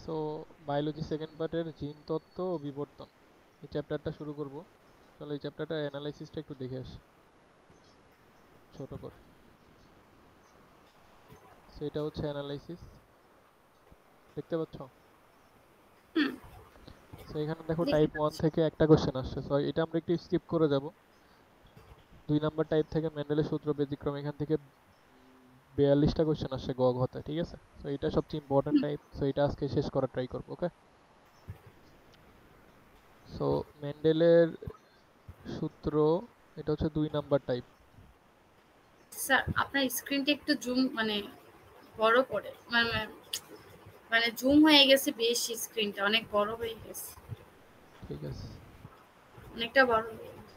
So biology second পার্টের জিন তত্ত্ব ও বিবর্তন এই চ্যাপ্টারটা শুরু করব। চলো এই চ্যাপ্টারটার অ্যানালাইসিসটা একটু দেখে আসি ছোট করে। সো এটা হচ্ছে অ্যানালাইসিস, দেখতে পাচ্ছ? সো এখানে দেখো দেখতে টাইপ 1 পাচ্ছি। থেকে একটা কোশ্চেন আসছে, সো এটা আমরা একটু স্কিপ করে যাব। 2 নাম্বার টাইপ থেকে মেন্ডেলের সূত্র ব্যতিক্রম, এখান থেকে 42টা কোশ্চেন আসছে গ ঘতে, ঠিক আছে? সো এটা সবচেয়ে ইম্পর্টেন্ট টাইপ, সো এটা আজকে শেষ করার ট্রাই করবো, ওকে? সো মেন্ডেলের সূত্র, এটা হচ্ছে 2 নাম্বার টাইপ। স্যার আপনার স্ক্রিনটা একটু জুম মানে বড় করে মানে মানে জুম হয়ে গেছে, বেশি স্ক্রিনটা অনেক বড় হয়ে গেছে, ঠিক আছে, অনেকটা বড় হয়ে গেছে।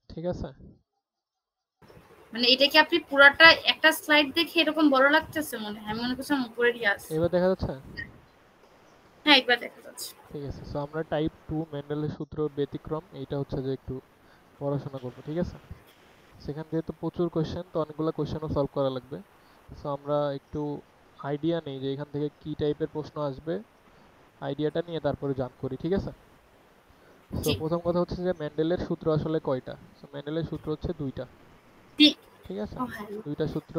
ঠিক আছে। মানে এটা কি আপনি পুরাটা একটা স্লাইড দেখে এরকম বড় লাগতেছে? মনে হয় আমি মনে করছিলাম উপরেরই আছে। এবার দেখা যাচ্ছে? হ্যাঁ, একবার দেখা যাচ্ছে। ঠিক আছে, সো আমরা টাইপ 2 মেন্ডেলের সূত্র ব্যতিক্রম এইটা হচ্ছে যে একটু পড়াশোনা করব, ঠিক আছে? সেখান যেহেতু প্রচুর কোশ্চেন, তো অনেকগুলো কোশ্চেনও সলভ করা লাগবে। সো আমরা একটু আইডিয়া নেই যে এখান থেকে কি টাইপের প্রশ্ন আসবে, আইডিয়াটা নিয়ে তারপরে জাম্প করি, ঠিক আছে? সো জি। প্রথম কথা হচ্ছে যে মেন্ডেলের সূত্র আসলে কয়টা? সো মেন্ডেলের সূত্র হচ্ছে 2টা, তি- ঠিক আছে? ও হ্যাঁ। 2টা সূত্র,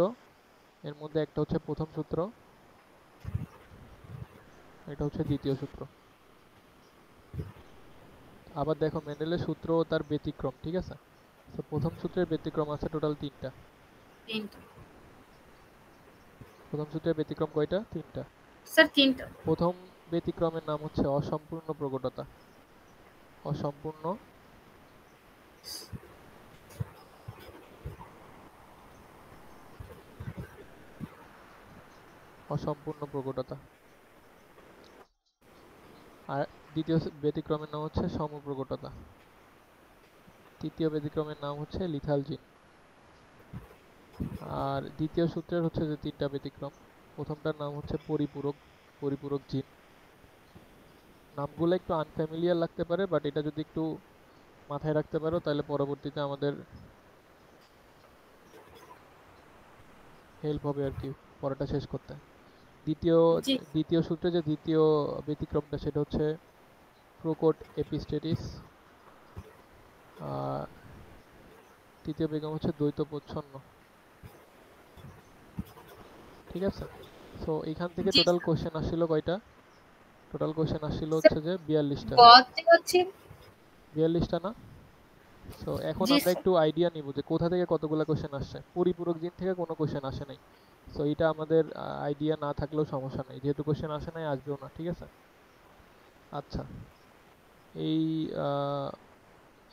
এর মধ্যে একটা হচ্ছে প্রথম সূত্র, এটা হচ্ছে দ্বিতীয় সূত্র। আবার দেখো মেন্ডেলের সূত্র ও তার ব্যতিক্রম, ঠিক আছে? তো প্রথম সূত্রের ব্যতিক্রম আছে টোটাল 3টা। তিনটা। প্রথম সূত্রের ব্যতিক্রম কয়টা? 3টা। স্যার তিনটা। প্রথম ব্যতিক্রমের নাম হচ্ছে অসম্পূর্ণ প্রকটতা। অসম্পূর্ণ অসম্পূর্ণ প্রকটতা। আর দ্বিতীয় ব্যতিক্রমের নাম হচ্ছে সমপ্রকটতা। তৃতীয় ব্যতিক্রমের নাম হচ্ছে লিথাল জিন। আর দ্বিতীয় সূত্রের হচ্ছে যে 3টা ব্যতিক্রম। প্রথমটার নাম হচ্ছে পরিপূরক, পরিপূরক জিন। নামগুলো একটু আনফ্যামিলিয়ার লাগতে পারে, বাট এটা যদি একটু মাথায় রাখতে পারো তাহলে পরবর্তীতে আমাদের হেল্প হবে আর কি পড়াটা শেষ করতে। দ্বিতীয় জি। দ্বিতীয় সূত্রে যে দ্বিতীয় ব্যতিক্রমটা সেটা হচ্ছে প্রকট এপিস্টেটিস। আর তৃতীয় ব্যতিক্রম হচ্ছে দ্বৈত প্রচ্ছন্ন, ঠিক আছে? সো এইখান থেকে জি টোটাল স্যার। কোশ্চেন আসছিল কয়টা? টোটাল কোশ্চেন আসছিল স্যার হচ্ছে যে 42টা। গতে হচ্ছে। 42টা না? সো এখন জি আমরা স্যার। একটু আইডিয়া নিব যে কোথা থেকে কতগুলো কোশ্চেন আসছে। পরিপূরক জিন থেকে কোনো কোশ্চেন আসে নাই। সো এটা আমাদের আইডিয়া না থাকলেও সমস্যা নাই, যেহেতু কোশ্চেন আসে নাই আসবেও না, ঠিক আছে? আচ্ছা, এই আহ,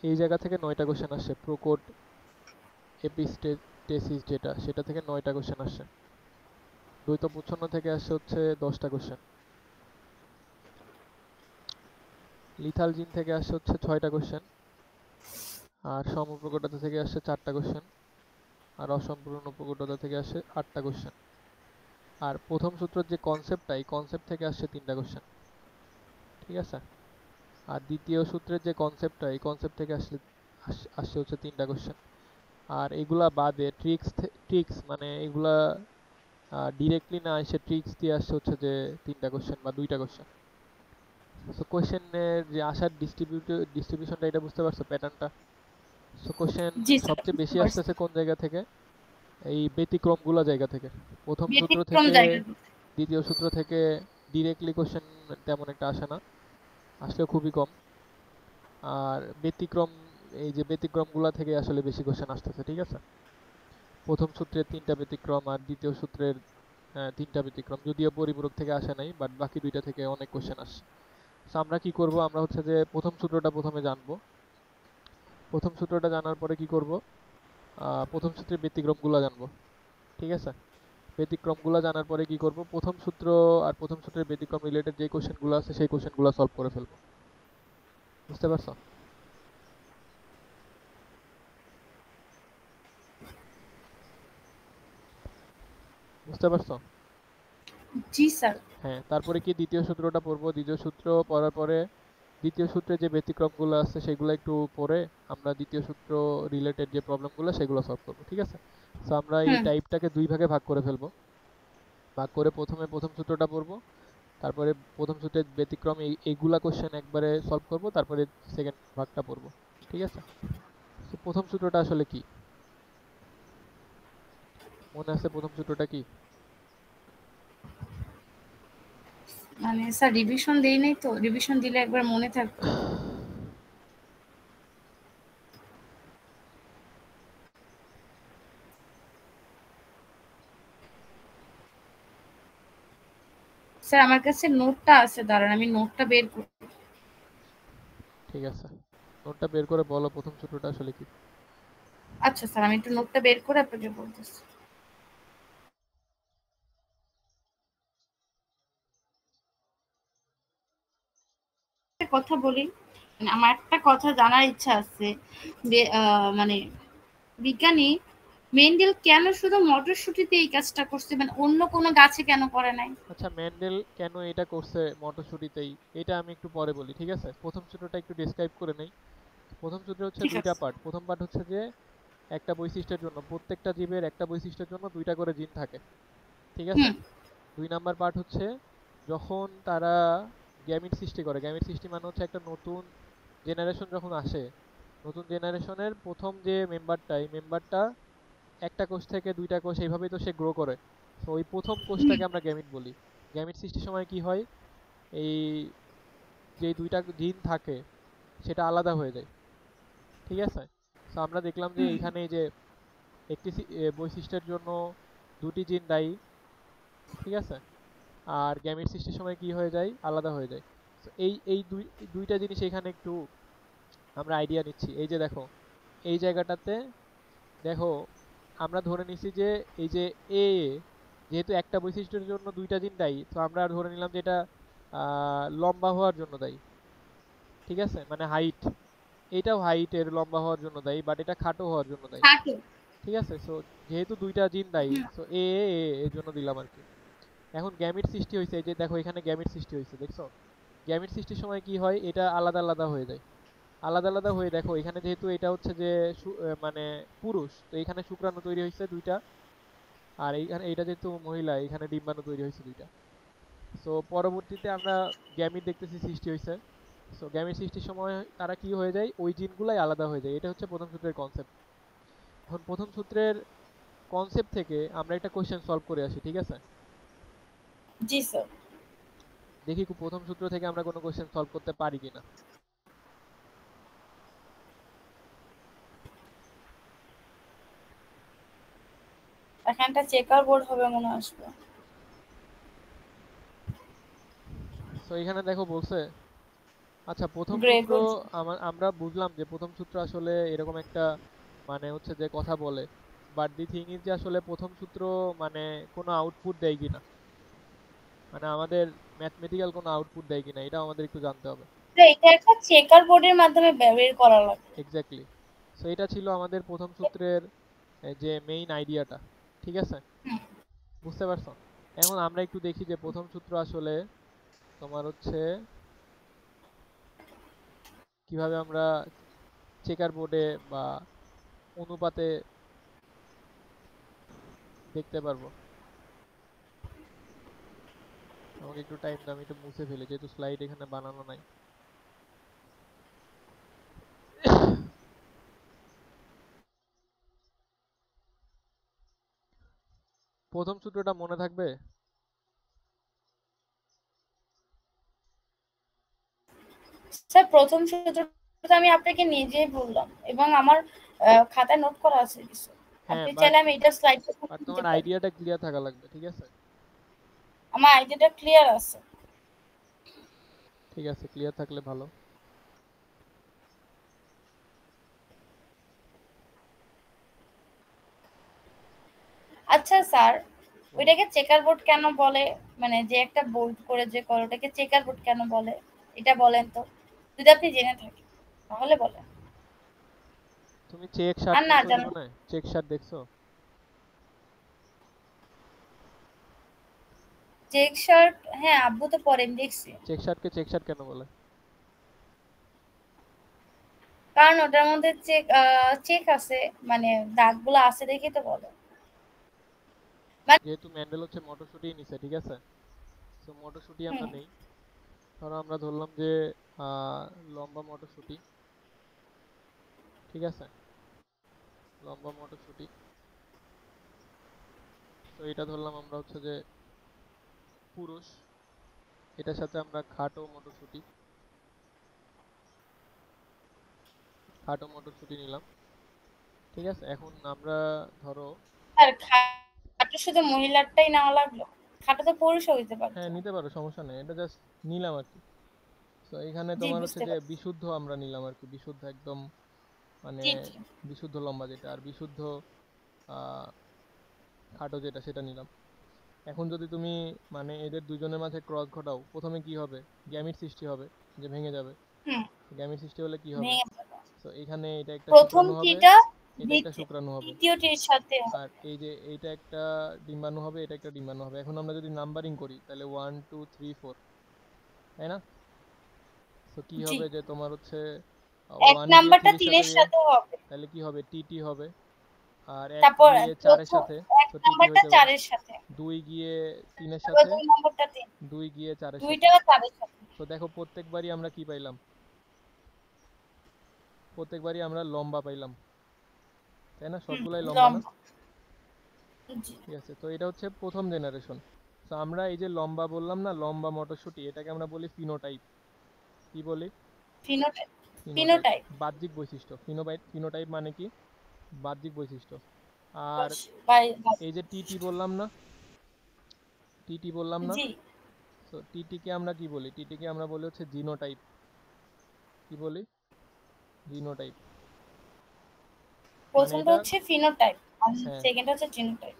এই জায়গা থেকে 9টা কোশ্চেন আসছে। প্রকট এপিস্টেসিস যেটা, সেটা থেকে 9টা কোশ্চেন আসছে। দ্বৈত প্রচ্ছন্ন থেকে আসছে হচ্ছে 10টা কোশ্চেন। লিথাল জিন থেকে আসছে হচ্ছে 6টা কোশ্চেন। আর সমপ্রকটতা থেকে আসছে 4টা কোশ্চেন। আর অসম্পূর্ণ প্রকটতা থেকে আসে 8টা কোশ্চেন। আর প্রথম সূত্রের যে কনসেপ্টটা, এই কনসেপ্ট থেকে আসছে 3টা কোশ্চেন, ঠিক আছে? আর দ্বিতীয় সূত্রের যে কনসেপ্টটা, এই কনসেপ্ট থেকে আসছে হচ্ছে 3টা কোশ্চেন। আর এগুলা বাদে ট্রিক্স মানে এগুলা ডিরেক্টলি না এসে ট্রিক্স দিয়ে আসছে হচ্ছে যে 3টা কোশ্চেন বা 2টা কোশ্চেন। সো কোশ্চেনের যে আসার ডিস্ট্রিবিউশনটা, এটা বুঝতে পারছো প্যাটার্নটা? সো কোশ্চেন জি স্যার, সবচেয়ে বুঝতে বেশি পারছি। আসতেছে কোন জায়গা থেকে? এই ব্যতিক্রমগুলো জায়গা থেকে। প্রথম সূত্র ব্যতিক্রম থেকে, জায়গা থেকে। দ্বিতীয় সূত্র থেকে ডিরেক্টলি কোশ্চেন তেমন একটা আসে না, আসলেও খুবই কম। আর ব্যতিক্রম, এই যে ব্যতিক্রমগুলো থেকে আসলে বেশি কোশ্চেন আসতেছে, ঠিক আছে? প্রথম সূত্রের 3টা ব্যতিক্রম আর দ্বিতীয় সূত্রের 3টা ব্যতিক্রম, যদিও পরিপূরক থেকে আসে নাই, বাট বাকি 2টা থেকে অনেক কোশ্চেন আসছে। সো আমরা কি করব, আমরা হচ্ছে যে প্রথম সূত্রটা প্রথমে জানবো। প্রথম সূত্রটা জানার পরে কি করব, প্রথম সূত্রের ব্যতিক্রমগুলো জানবো, ঠিক আছে? ব্যতিক্রমগুলো জানার পরে কি করব, প্রথম সূত্র আর প্রথম সূত্রের ব্যতিক্রম রিলেটেড যে কোশ্চেনগুলো আছে সেই কোশ্চেনগুলো সলভ করে ফেলবো। বুঝতে পারছো? বুঝতে পারছো? জি স্যার। হ্যাঁ, তারপরে কি দ্বিতীয় সূত্রটা পড়বো। দ্বিতীয় সূত্র পড়ার পরে দ্বিতীয় সূত্রে যে ব্যতিক্রমগুলো আছে সেগুলো একটু পড়ে আমরা দ্বিতীয় সূত্র রিলেটেড যে প্রবলেমগুলো সেগুলো সলভ করবো, ঠিক আছে? সো আমরা এই হুম। টাইপটাকে 2 ভাগে ভাগ করে ফেলবো। ভাগ করে প্রথমে প্রথম সূত্রটা পড়বো, তারপরে প্রথম সূত্রের ব্যতিক্রম এইগুলা কোশ্চেন একবারে সলভ করব, তারপরে সেকেন্ড ভাগটা পড়বো। ঠিক আছে? তো প্রথম সূত্রটা আসলে কি মনে আছে? প্রথম সূত্রটা কি? মানে স্যার রিভিশন দেই নাই তো, রিভিশন দিলে একবার মনে থাকতো। স্যার আমার কাছে নোটটা আছে, দাঁড়ান আমি নোটটা বের করি। ঠিক আছে, নোটটা বের করে বলো প্রথম সূত্রটা আসলে কি। আচ্ছা স্যার, আমি একটু নোটটা বের করে আপনাকে বলতেছি। একটা কথা বলি, মানে আমার একটা কথা জানার ইচ্ছা আছে যে মানে বিজ্ঞানী মেন্ডেল কেন শুধু মটরশুঁটিতে এই কাজটা করছে, মানে অন্য কোনো গাছে কেন করে নাই? আচ্ছা, মেন্ডেল কেন এটা করছে মটরশুঁটিতেই, এটা আমি একটু পরে বলি। ঠিক আছে, প্রথম সূত্রটা একটু ডিসক্রাইব করে নেই। প্রথম সূত্র হচ্ছে ঠিক দুইটা আছে। পার্ট। প্রথম পার্ট হচ্ছে যে একটা বৈশিষ্ট্যের জন্য, প্রত্যেকটা জীবের একটা বৈশিষ্ট্যের জন্য দুইটা করে জিন থাকে। ঠিক আছে? হুম। ২ নাম্বার পার্ট হচ্ছে যখন তারা গ্যামিট সৃষ্টি করে। গ্যামিট সৃষ্টি মানে হচ্ছে একটা নতুন জেনারেশন যখন আসে, নতুন জেনারেশনের প্রথম যে মেম্বারটা, এই মেম্বারটা একটা কোষ থেকে দুইটা কোষ এইভাবেই তো সে গ্রো করে। তো ওই প্রথম হুম। কোষটাকে আমরা গ্যামিট বলি। গ্যামিট সৃষ্টির সময় কি হয়, এই যে দুইটা জিন থাকে সেটা আলাদা হয়ে যায়। ঠিক আছে? তো আমরা দেখলাম যে হুম। এইখানে এই যে একটি বৈশিষ্ট্যের জন্য দুটি জিন দায়ী। ঠিক আছে? আর গ্যামিট সৃষ্টির সময় কি হয়ে যায়, আলাদা হয়ে যায়। তো এই দুইটা জিনিস এখানে একটু আমরা আইডিয়া নিচ্ছি। এই যে দেখো, এই জায়গাটাতে দেখো, আমরা ধরে নিছি যে এই যে এ, যেহেতু একটা বৈশিষ্ট্যের জন্য দুইটা জিন দায়ী, তো আমরা ধরে নিলাম যে এটা লম্বা হওয়ার জন্য দায়ী। ঠিক আছে, মানে হাইট, এটাও হাইটের লম্বা হওয়ার জন্য দায়ী, বাট এটা খাটো হওয়ার জন্য দায়ী। থাকে। ঠিক আছে, সো যেহেতু দুইটা জিন দায়ী, হুম। সো এর জন্য দিলাম আর কি। এখন গ্যামিট সৃষ্টি হয়েছে, এই যে দেখো এখানে গ্যামিট সৃষ্টি হয়েছে, দেখছো? গ্যামিট সৃষ্টির সময় কি হয়, এটা আলাদা আলাদা হয়ে যায়। আলাদা আলাদা হয়ে দেখো এখানে যেহেতু এটা হচ্ছে যে মানে পুরুষ, তো এখানে শুক্রাণু তৈরি হয়েছে দুইটা, আর এইখানে এটা যেহেতু মহিলা, এখানে ডিম্বাণু তৈরি হয়েছে দুইটা। সো পরবর্তীতে আমরা গ্যামিট দেখতেছি সৃষ্টি হয়েছে। সো গ্যামিট সৃষ্টির সময় তারা কি হয়ে যায়, ওই জিনগুলাই আলাদা হয়ে যায়। এটা হচ্ছে প্রথম সূত্রের কনসেপ্ট। এখন প্রথম সূত্রের কনসেপ্ট থেকে আমরা একটা কোশ্চেন সলভ করে আসি। ঠিক আছে? জি স্যার। দেখি প্রথম সূত্র থেকে আমরা কোনো কোশ্চেন সলভ করতে পারি কিনা। এখানটা চেকার বোর্ড হবে মনে আসবে। সো এখানে দেখো বলছে, আচ্ছা প্রথম গ্রে সূত্র, বোর্ড। আমরা বুঝলাম যে প্রথম সূত্র আসলে এরকম একটা মানে হচ্ছে যে কথা বলে, বাট দি থিং ইজ যে আসলে প্রথম সূত্র মানে কোনো আউটপুট দেয় কিনা, মানে আমাদের ম্যাথমেটিক্যাল কোনো আউটপুট দেয় কিনা, এটা আমাদের একটু জানতে হবে। এটা একটা চেকার বোর্ডের মাধ্যমে বের করা লাগে। এক্স্যাক্টলি। সো এটা ছিল আমাদের প্রথম সূত্রের যে মেইন আইডিয়াটা। ঠিক আছে? হুম। বুঝতে পারছো? এখন আমরা একটু দেখি যে প্রথম সূত্র আসলে তোমার হচ্ছে কিভাবে আমরা চেকার বোর্ডে বা অনুপাতে দেখতে পারবো। আমাকে একটু টাইম দাও, আমি একটু মুছে ফেলি যেহেতু স্লাইড এখানে বানানো নাই। প্রথম সূত্রটা মনে থাকবে? স্যার প্রথম সূত্রটা আমি আপনাকে নিজেই বললাম এবং আমার খাতায় নোট করা আছে কিছু। হ্যাঁ, আপনি বাট চাইলে আমি এটা স্লাইড বাট দিতে তোমার পারি। আইডিয়াটা ক্লিয়ার থাকা লাগবে। ঠিক আছে? আমার আইডিয়াটা ক্লিয়ার আছে। ঠিক আছে, ক্লিয়ার থাকলে ভালো। আচ্ছা স্যার, হুম। ওইটাকে চেকার বোর্ড কেন বলে? মানে যে একটা বোল্ড করে যে করে ওটাকে চেকার বোর্ড কেন বলে? এটা বলেন তো, যদি আপনি জেনে থাকেন তাহলে বলেন। তুমি চেক শার্ট আর না দেখছো জানো? জীবনে? চেক শার্ট দেখছো? চেক শার্ট, হ্যাঁ আব্বু তো পরেন দেখছি। চেক শার্টকে চেক শার্ট কেন বলে? কারণ ওটার মধ্যে চেক চেক আছে, মানে দাগগুলো আছে দেখেই তো বলে। যেহেতু ম্যান্ডেল হচ্ছে মটরশুঁটি নিছে, ঠিক আছে? তো মটরশুঁটি আমরা নেই। ধরো আমরা ধরলাম যে আহ, লম্বা মটরশুঁটি, ঠিক আছে? লম্বা মটরশুঁটি, তো এটা ধরলাম আমরা হচ্ছে যে পুরুষ। এটার সাথে আমরা খাটো মটরশুঁটি নিলাম, ঠিক আছে? এখন আমরা ধরো, আর খাটো শুধু মহিলারটাই নেওয়া লাগলো? খাটো তো পুরুষও হইতে পারতো। হ্যাঁ নিতে পারো, সমস্যা নেই, এটা জাস্ট নিলাম আর কি। তো এখানে জি, তোমার হচ্ছে বুঝতে যে পারছি। বিশুদ্ধ আমরা নিলাম আর কি, বিশুদ্ধ একদম, মানে জি, জি। বিশুদ্ধ লম্বা যেটা, আর বিশুদ্ধ আহ, খাটো যেটা সেটা নিলাম। এখন যদি তুমি মানে এদের দুজনের মাঝে ক্রস ঘটাও, প্রথমে কি হবে? গ্যামিট সৃষ্টি হবে, যে ভেঙে যাবে। হুম, গ্যামিট সৃষ্টি হলে কি হবে? ভেঙে যাবে। তো এখানে এটা একটা প্রথম শুক্রাণু হবে, টিটা এটা একটা শুক্রাণু হবে, দ্বিতীয়টির সাথে আর হবে। এই যে এইটা একটা ডিম্বাণু হবে, এটা একটা ডিম্বাণু হবে। এখন আমরা যদি নাম্বারিং করি তাহলে 1 2 3 4, তাই না? তো কি জি, হবে যে তোমার হচ্ছে এক 1 গিয়ে নাম্বারটা 3-এর সাথে তিনের সাথে হবে। তাহলে কি হবে? টিটি হবে। আর এক তারপর গিয়ে 4-এর প্রথম সাথে, এক তো টিটি নাম্বারটা হইতে পারে। চারের সাথে, 2 গিয়ে 3-এর তারপর সাথে, দুই নম্বরটা তিন, 2 গিয়ে 4-এর সাথে। দুইটা চারের সাথে। তো দেখো প্রত্যেকবারই আমরা কি পাইলাম? প্রত্যেকবারই আমরা লম্বা পাইলাম, তাই না? হুম, সবগুলাই লম্বা না? লম্বা। জি, ঠিক আছে, তো এটা হচ্ছে প্রথম জেনারেশন। তো আমরা এই যে লম্বা বললাম না, লম্বা মটরশুঁটি, এটাকে আমরা বলি ফিনোটাইপ। কি বলি? ফিনোটাইপ। Phenotype, phenotype. বাহ্যিক বৈশিষ্ট্য। ফিনোটাইপ মানে কি? বাহ্যিক বৈশিষ্ট্য। আর বাই বাই। এই যে টিটি বললাম না, টিটি বললাম না, জি, তো টিটিকে আমরা কি বলি? টিটিকে আমরা বলি হচ্ছে জিনোটাইপ। কি বলি? জিনোটাইপ। মানে প্রথমটা এটা, হচ্ছে ফিনোটাইপ আর হ্যাঁ, সেকেন্ডটা হচ্ছে জিনোটাইপ।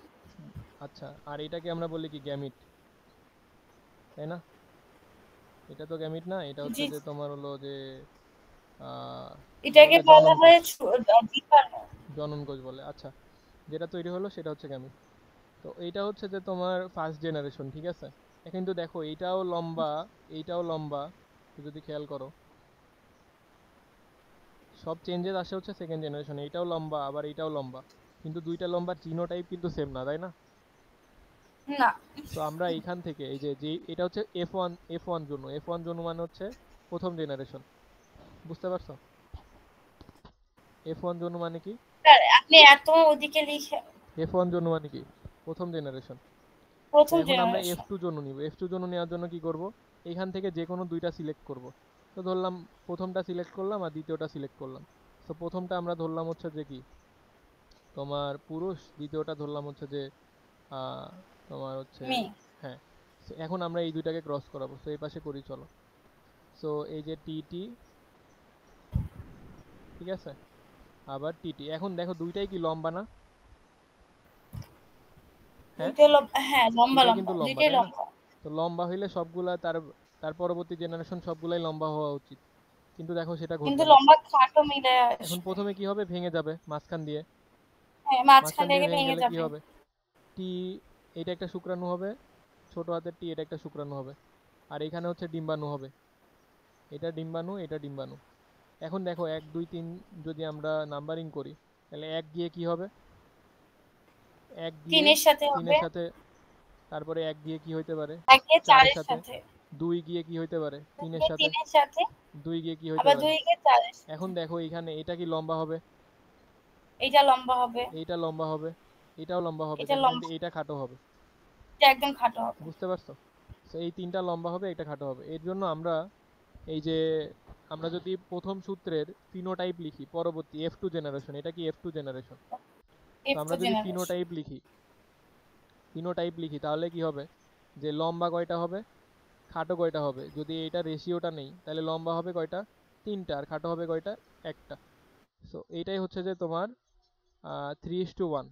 আচ্ছা, আর এটাকে আমরা বলি কি? গ্যামিট, তাই না? এটা তো গ্যামিট না, এটা হচ্ছে জি, যে তোমার হলো যে কি এটাকে বলে, বলা জনন হয় কোষ। ডিম্বাণু। জনন কোষ বলে, আচ্ছা। যেটা তৈরি হলো সেটা হচ্ছে গ্যামিট। তো এইটা হচ্ছে যে তোমার ফার্স্ট জেনারেশন, ঠিক আছে? কিন্তু দেখো এইটাও লম্বা, এইটাও লম্বা, একটু যদি খেয়াল করো, সব চেঞ্জেস আসে হচ্ছে সেকেন্ড জেনারেশন। এইটাও লম্বা, আবার এইটাও লম্বা, কিন্তু দুইটা লম্বার জিনোটাইপ কিন্তু সেম না, তাই না? না, তো আমরা এইখান থেকে এই যে যে এটা হচ্ছে এফ ওয়ান জন্য, এফ ওয়ান জন্য মানে হচ্ছে প্রথম জেনারেশন, বুঝতে পারছো? F1 জন্য মানে কি? স্যার আপনি এত ওদিকে লিখে F1 জন্য মানে কি? প্রথম জেনারেশন। তো প্রথম এখন আমরা জেনারেশন। F2 জন্য নিব। F2 জন্য নেওয়ার জন্য কি করব? এখান থেকে যে কোনো দুইটা সিলেক্ট করব। তো ধরলাম প্রথমটা সিলেক্ট করলাম আর দ্বিতীয়টা সিলেক্ট করলাম। তো প্রথমটা আমরা ধরলাম হচ্ছে যে কি, তোমার পুরুষ, দ্বিতীয়টা ধরলাম হচ্ছে যে আহ, তোমার হচ্ছে, মেয়ে। হ্যাঁ। So এখন আমরা এই দুইটাকে ক্রস করাবো, তো এই পাশে করি চলো। সো এই যে টিটি, ঠিক আছে, আবার টিটি। এখন দেখো দুইটাই কি লম্বা না? হ্যাঁ, দুইটা লম্বা, হ্যাঁ লম্বা দুইটাই লম্বা, কিন্তু লম্বা, দুইটাই তাই না? লম্বা। তো লম্বা হইলে সবগুলা তার, তার পরবর্তী জেনারেশন সবগুলাই লম্বা হওয়া উচিত, কিন্তু দেখো সেটা কিন্তু ঘটবে না। লম্বা খাটো মিলে এখন আসবে। প্রথমে কি হবে? ভেঙে যাবে মাঝখান দিয়ে। হ্যাঁ, মাঝখান মাঝখান দিয়ে থেকে ভেঙে ভেঙে গেলে কি যাবে। হবে? টি, এটা একটা শুক্রাণু হবে, ছোট হাতের টি, এটা একটা শুক্রাণু হবে। আর এখানে হচ্ছে ডিম্বাণু হবে, এটা ডিম্বাণু, এটা ডিম্বাণু। এখন দেখো 1 2 3 যদি আমরা নাম্বারিং করি, তাহলে এক গিয়ে কি হবে? এক গিয়ে তিনের সাথে হবে, তিনের সাথে, তারপরে এক গিয়ে কি হইতে পারে? একে চারের চারের সাথে। সাথে, দুই গিয়ে কি হইতে পারে? দুই তিনের কে সাথে। তিনের সাথে, দুই গিয়ে কি হইতে আবার পারে? দুই কে চারের সাথে। এখন দেখো এখানে এটা কি লম্বা হবে? এইটা লম্বা হবে, এইটা লম্বা হবে, এটাও লম্বা হবে, এটা কিন্তু লম্বা, এইটা খাটো হবে। এটা একদম খাটো হবে। বুঝতে পারছো? তো এই তিনটা লম্বা হবে, এটা খাটো হবে। এর জন্য আমরা এই যে, আমরা যদি প্রথম সূত্রের ফিনোটাইপ লিখি, পরবর্তী F2 জেনারেশন, এটা কি F2 জেনারেশন। তো F2 আমরা যদি জেনারেশন। ফিনোটাইপ লিখি তাহলে কি হবে? যে লম্বা কয়টা হবে, খাটো কয়টা হবে? যদি এটা রেশিওটা নেই তাহলে লম্বা হবে কয়টা? তিনটা, আর খাটো হবে কয়টা? একটা। সো এইটাই হচ্ছে যে তোমার 3:1,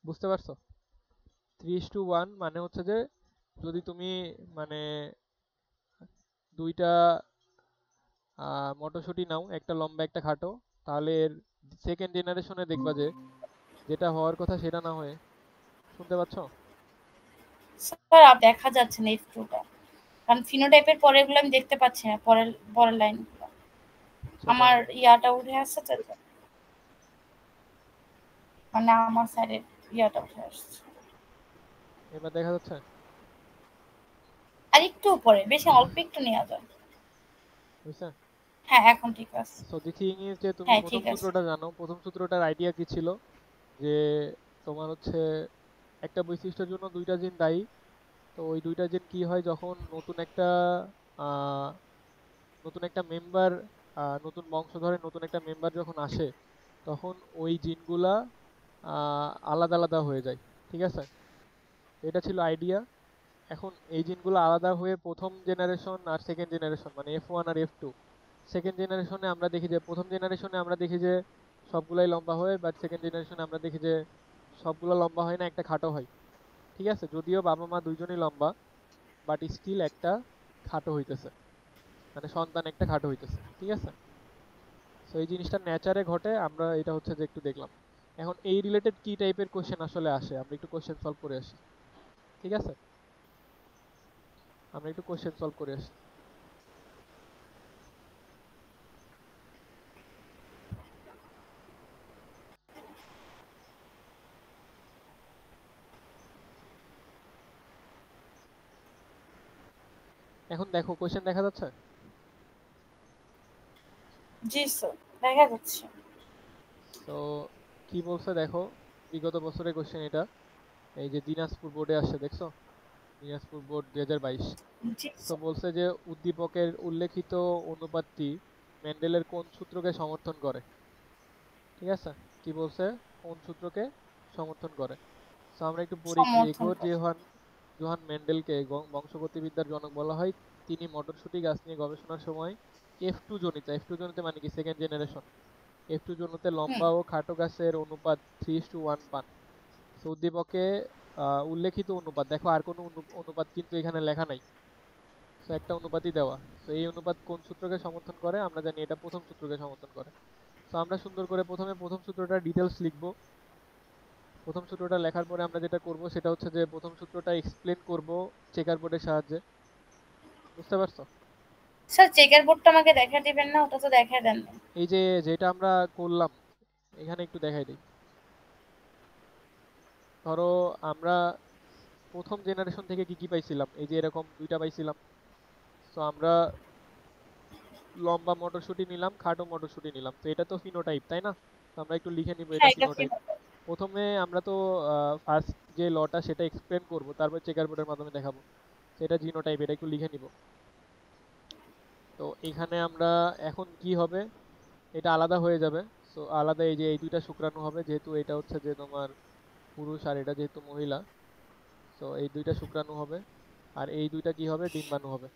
বুঝতে পারছো? 3:1 মানে হচ্ছে যে, যদি তুমি মানে দুইটা মটরশুঁটি নাও, একটা লম্বা একটা খাটো, তাহলে এর সেকেন্ড জেনারেশনে দেখবা যে যেটা হওয়ার কথা সেটা না হয়ে, শুনতে পাচ্ছ? স্যার দেখা যাচ্ছে না F2 টা, কারণ ফিনোটাইপের পরে এগুলো আমি দেখতে পাচ্ছি না, পরের পরের লাইন আচ্ছা আমার দাঁড়াও, ইয়াটা উঠে আসছে তো, মানে আমার সাইডের ইয়াটা উঠে আসছে। এবার দেখা যাচ্ছে? আর একটু উপরে, বেশি অল্প একটু নেওয়া যায়। বুঝছে? হ্যাঁ, এখন ঠিক আছে। সো দি থিং ইজ যে তুমি হ্যাঁ, প্রথম ঠিক আছে। সূত্রটা জানো, প্রথম সূত্রটার আইডিয়া কি ছিল যে তোমার হচ্ছে একটা বৈশিষ্ট্যের জন্য দুইটা জিন দায়ী। তো ওই দুইটা জিন কি হয় যখন আহ, নতুন একটা মেম্বার, নতুন বংশধরের নতুন একটা মেম্বার যখন আসে, তখন ওই জিনগুলা আলাদা আলাদা হয়ে যায়। ঠিক আছে, এটা ছিল আইডিয়া। এখন এই জিনগুলো আলাদা হয়ে প্রথম জেনারেশন আর সেকেন্ড জেনারেশন মানে F1 আর F2, সেকেন্ড জেনারেশনে আমরা দেখি যে প্রথম জেনারেশনে আমরা দেখি যে সবগুলাই লম্বা হয়, বাট সেকেন্ড জেনারেশনে আমরা দেখি যে সবগুলো লম্বা হয় না, একটা খাটো হয়। ঠিক আছে, যদিও বাবা মা দুইজনই লম্বা, বাট স্টিল একটা খাটো হইতেছে, মানে সন্তান একটা খাটো হইতেছে। ঠিক আছে, সো এই জিনিসটা নেচারে ঘটে, আমরা এটা হচ্ছে যে একটু দেখলাম। এখন এই রিলেটেড কি টাইপের কোশ্চেন আসলে আসে, আমরা একটু কোশ্চেন সলভ করে আসি। ঠিক আছে, আমরা একটু কোশ্চেন সলভ করে আসি। এখন দেখো, কোশ্চেন দেখা যাচ্ছে? জি স্যার, দেখা যাচ্ছে। তো কি বলছে দেখো, বিগত বছরের কোশ্চেন এটা। এই যে দিনাজপুর বোর্ডে আসছে, দেখছো? দিনাজপুর বোর্ড 2022। জি তো স্যার। বলছে যে উদ্দীপকের উল্লেখিত অনুপাতটি মেন্ডেলের কোন সূত্রকে সমর্থন করে? ঠিক আছে, কি বলছে? কোন সূত্রকে সমর্থন করে? তো আমরা একটু পড়ি সমর্থন গ্রেগর করে। জোহান জোহান মেন্ডেলকে বংশগতিবিদ্যার জনক বলা হয়। তিনি মটরশুঁটি গাছ নিয়ে গবেষণার সময় F2 জনিত মানে কি সেকেন্ড জেনারেশন F2 জনিতে হুম। লম্বা ও খাটো গাছের অনুপাত 3:1 পান। তো উদ্দীপকে উল্লেখিত অনুপাত দেখো, আর কোনো অনুপাত কিন্তু এখানে লেখা নাই। তো একটা অনুপাতই দেওয়া। তো এই অনুপাত কোন সূত্রকে সমর্থন করে? আমরা জানি এটা প্রথম সূত্রকে সমর্থন করে। তো আমরা সুন্দর করে প্রথমে প্রথম সূত্রটা ডিটেলস লিখবো। প্রথম সূত্রটা লেখার পরে আমরা যেটা করব সেটা হচ্ছে যে প্রথম সূত্রটা এক্সপ্লেন করব চেকার বোর্ডের সাহায্যে। বুঝতে পারছো? স্যার, চেকের বোর্ডটা আমাকে দেখা দিবেন না? ওটা তো দেখা দেন না। এই যে যেটা আমরা করলাম, এখানে একটু দেখাই দিই। ধরো আমরা প্রথম জেনারেশন থেকে কি কি পাইছিলাম, এই যে এরকম দুইটা পাইছিলাম। তো আমরা লম্বা মটরশুঁটি নিলাম, খাটো মটরশুঁটি নিলাম, তো এটা তো ফিনোটাইপ, তাই না? তো আমরা একটু লিখে নিব এটা হ্যাঁ, এটা ফিনোটাইপ। ফিনো। প্রথমে আমরা তো ফার্স্ট যে লটা সেটা এক্সপ্লেন করব, তারপর চেকার বোর্ডের মাধ্যমে দেখাবো। তো এটা জিনোটাইপ, এটা একটু লিখে নিব। তো এখানে আমরা এখন কি হবে, এটা আলাদা হয়ে যাবে। সো আলাদা, এই যে এই দুইটা শুক্রাণু হবে, যেহেতু এটা হচ্ছে যে তোমার পুরুষ আর এটা যেহেতু মহিলা। সো এই দুইটা শুক্রাণু হবে, আর এই দুইটা কি হবে, ডিম্বাণু হবে।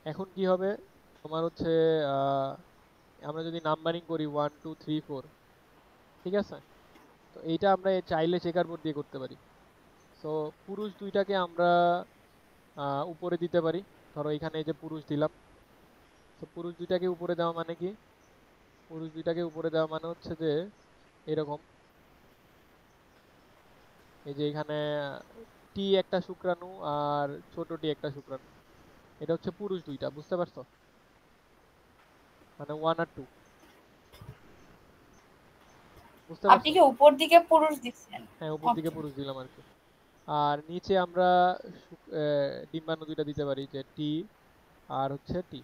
এখন কি হবে, তোমার হচ্ছে আহ, আমরা যদি নাম্বারিং করি 1 2 3 4, ঠিক আছে? তো এইটা আমরা চাইলে চেকার বোর্ড দিয়ে করতে পারি। সো পুরুষ দুইটাকে আমরা উপরে দিতে পারি। ধরো এখানে এই যে পুরুষ দিলাম, তো পুরুষ দুইটাকে উপরে দেওয়া মানে কি, পুরুষ দুইটাকে উপরে দেওয়া মানে হচ্ছে যে এরকম, এই যে এখানে টি একটা শুক্রাণু আর ছোট টি একটা শুক্রাণু, এটা হচ্ছে পুরুষ দুইটা। বুঝতে পারছো? মানে 1 আর 2। বুঝতে আপনি পারছো? কি উপর দিকে পুরুষ দিচ্ছেন? হ্যাঁ, উপর দিকে ওকে। পুরুষ দিলাম আর কি। আর নিচে আমরা ডিম্বাণু দুইটা দিতে পারি, যে টি আর হচ্ছে টি।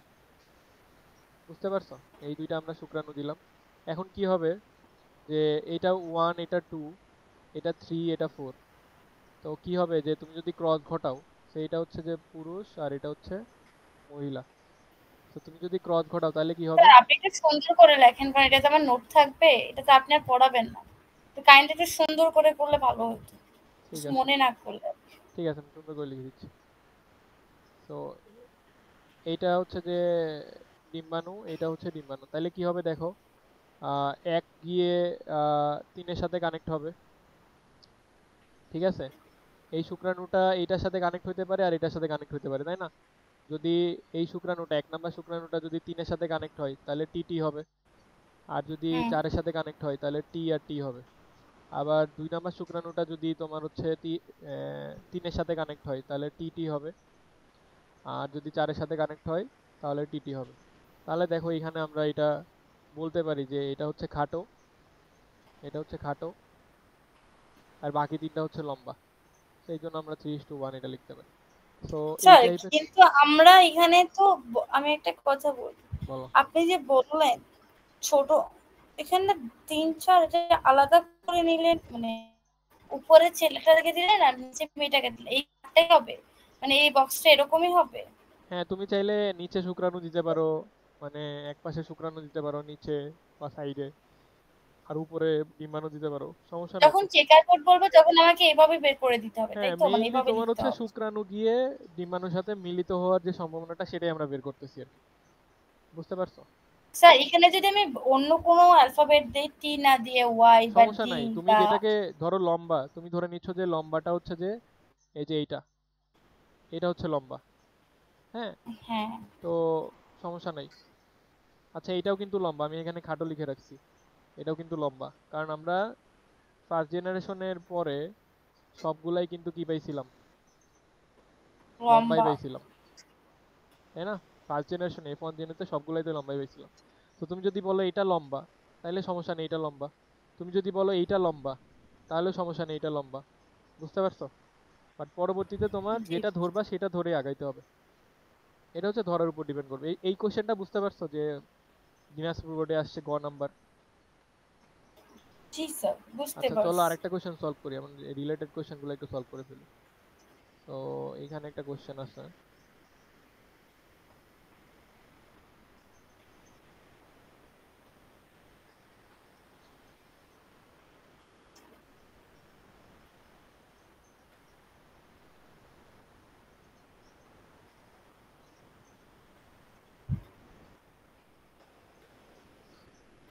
বুঝতে পারছো? এই দুইটা আমরা শুক্রাণু দিলাম। এখন কি হবে, যে এটা 1, এটা 2, এটা 3, এটা 4। তো কি হবে, যে তুমি যদি ক্রস ঘটাও, সেইটা হচ্ছে যে পুরুষ আর এটা হচ্ছে মহিলা। তো তুমি যদি ক্রস ঘটাও তাহলে কি হবে? স্যার, আপনি একটু সুন্দর করে লেখেন, কারণ এটা তো আমার নোট থাকবে, এটা তো আপনি আর পড়াবেন না। তো কাইন্ডলি একটু সুন্দর করে করলে ভালো হতো। ঠিক কিছু আছে, মনে না করলে। ঠিক আছে, আমি সুন্দর করে লিখে দিচ্ছি। তো এইটা হচ্ছে যে ডিম্বাণু, এটা হচ্ছে ডিম্বাণু। তাহলে কি হবে দেখো, এক গিয়ে 3-এর সাথে কানেক্ট হবে। ঠিক আছে, এই শুক্রাণুটা এইটার সাথে কানেক্ট হতে পারে আর এটার সাথে কানেক্ট হতে পারে, তাই না? যদি এই শুক্রাণুটা 1 নাম্বার শুক্রাণুটা যদি 3-এর সাথে কানেক্ট হয় তাহলে টি টি হবে। আর যদি হুম। 4-এর সাথে কানেক্ট হয় তাহলে টি আর টি হবে। আবার 2 নাম্বার শুক্রাণুটা যদি তোমার হচ্ছে 3-এর সাথে কানেক্ট হয় তাহলে টি টি হবে। আর যদি 4-এর সাথে কানেক্ট হয় তাহলে টি টি হবে। তাহলে দেখো এখানে আমরা এটা বলতে পারি যে এটা হচ্ছে খাটো, এটা হচ্ছে খাটো, আর বাকি তিনটা হচ্ছে লম্বা। সেই জন্য আমরা 3:1 এটা লিখতে পারি। সো এই স্যার টাইপের। কিন্তু আমরা এখানে তো আমি একটা কথা বলি, বলো। আপনি যে বললেন ছোট, এখানে 3-4 এটা আলাদা করে নিলেন, মানে উপরে ছেলেটাকে দিলেন আর নিচে মেয়েটাকে দিলেন, এইটাই হবে, মানে এই বক্সটা এরকমই হবে? হ্যাঁ, তুমি চাইলে নিচে শুক্রাণু দিতে পারো, মানে এক পাশে শুক্রাণু দিতে পারো নিচে বা সাইডে, আর উপরে ডিম্বাণু দিতে পারো, সমস্যা নাই যখন তো। চেকার কোড বলবো তখন আমাকে এইভাবে বের করে দিতে হবে, হ্যাঁ, তাই তো? মানে মেইনলি এইভাবে তোমার লিখতে হচ্ছে হবে? শুক্রাণু গিয়ে ডিম্বাণুর সাথে মিলিত হওয়ার যে সম্ভাবনাটা সেটাই আমরা বের করতেছি আর কি। বুঝতে পারছো? স্যার এখানে যদি আমি অন্য কোনো অ্যালফাবেট দিই, টি না দিয়ে ওয়াই বা সমস্যা ডি নাই, তুমি বা যেটাকে ধরো লম্বা, তুমি ধরে নিচ্ছ যে লম্বাটা হচ্ছে যে এই যে এইটা, এটা হচ্ছে লম্বা। হ্যাঁ, হ্যাঁ তো সমস্যা নাই। আচ্ছা, এটাও কিন্তু লম্বা, আমি এখানে খাটো লিখে রাখছি। এটাও কিন্তু লম্বা, কারণ আমরা ফার্স্ট জেনারেশনের পরে সবগুলাই কিন্তু কি পাইছিলাম, লম্বাই লম্বা। পাইছিলাম, তাই না? ফার্স্ট জেনারেশন F1 জেনেতে সবগুলাই তো লম্বাই পাইছিলাম। তো তুমি যদি বলো এটা লম্বা, তাহলে সমস্যা নেই, এটা লম্বা। তুমি যদি বলো এইটা লম্বা, তাহলে সমস্যা নেই, এটা লম্বা। বুঝতে পারছো? বাট পরবর্তীতে তোমার জি যেটা ধরবা সেটা ধরে আগাইতে হবে। এটা হচ্ছে ধরার উপর ডিপেন্ড করবে। এই কোশ্চেনটা বুঝতে পারছো যে দিনাজপুর বোর্ডে আসছে গ নাম্বার? জি স্যার, বুঝতে আচ্ছা, চলো পারছি। আরেকটা কোশ্চেন সলভ করি, আমরা রিলেটেড কোশ্চেনগুলো একটু সলভ করে ফেলি। তো এখানে একটা কোশ্চেন আছে।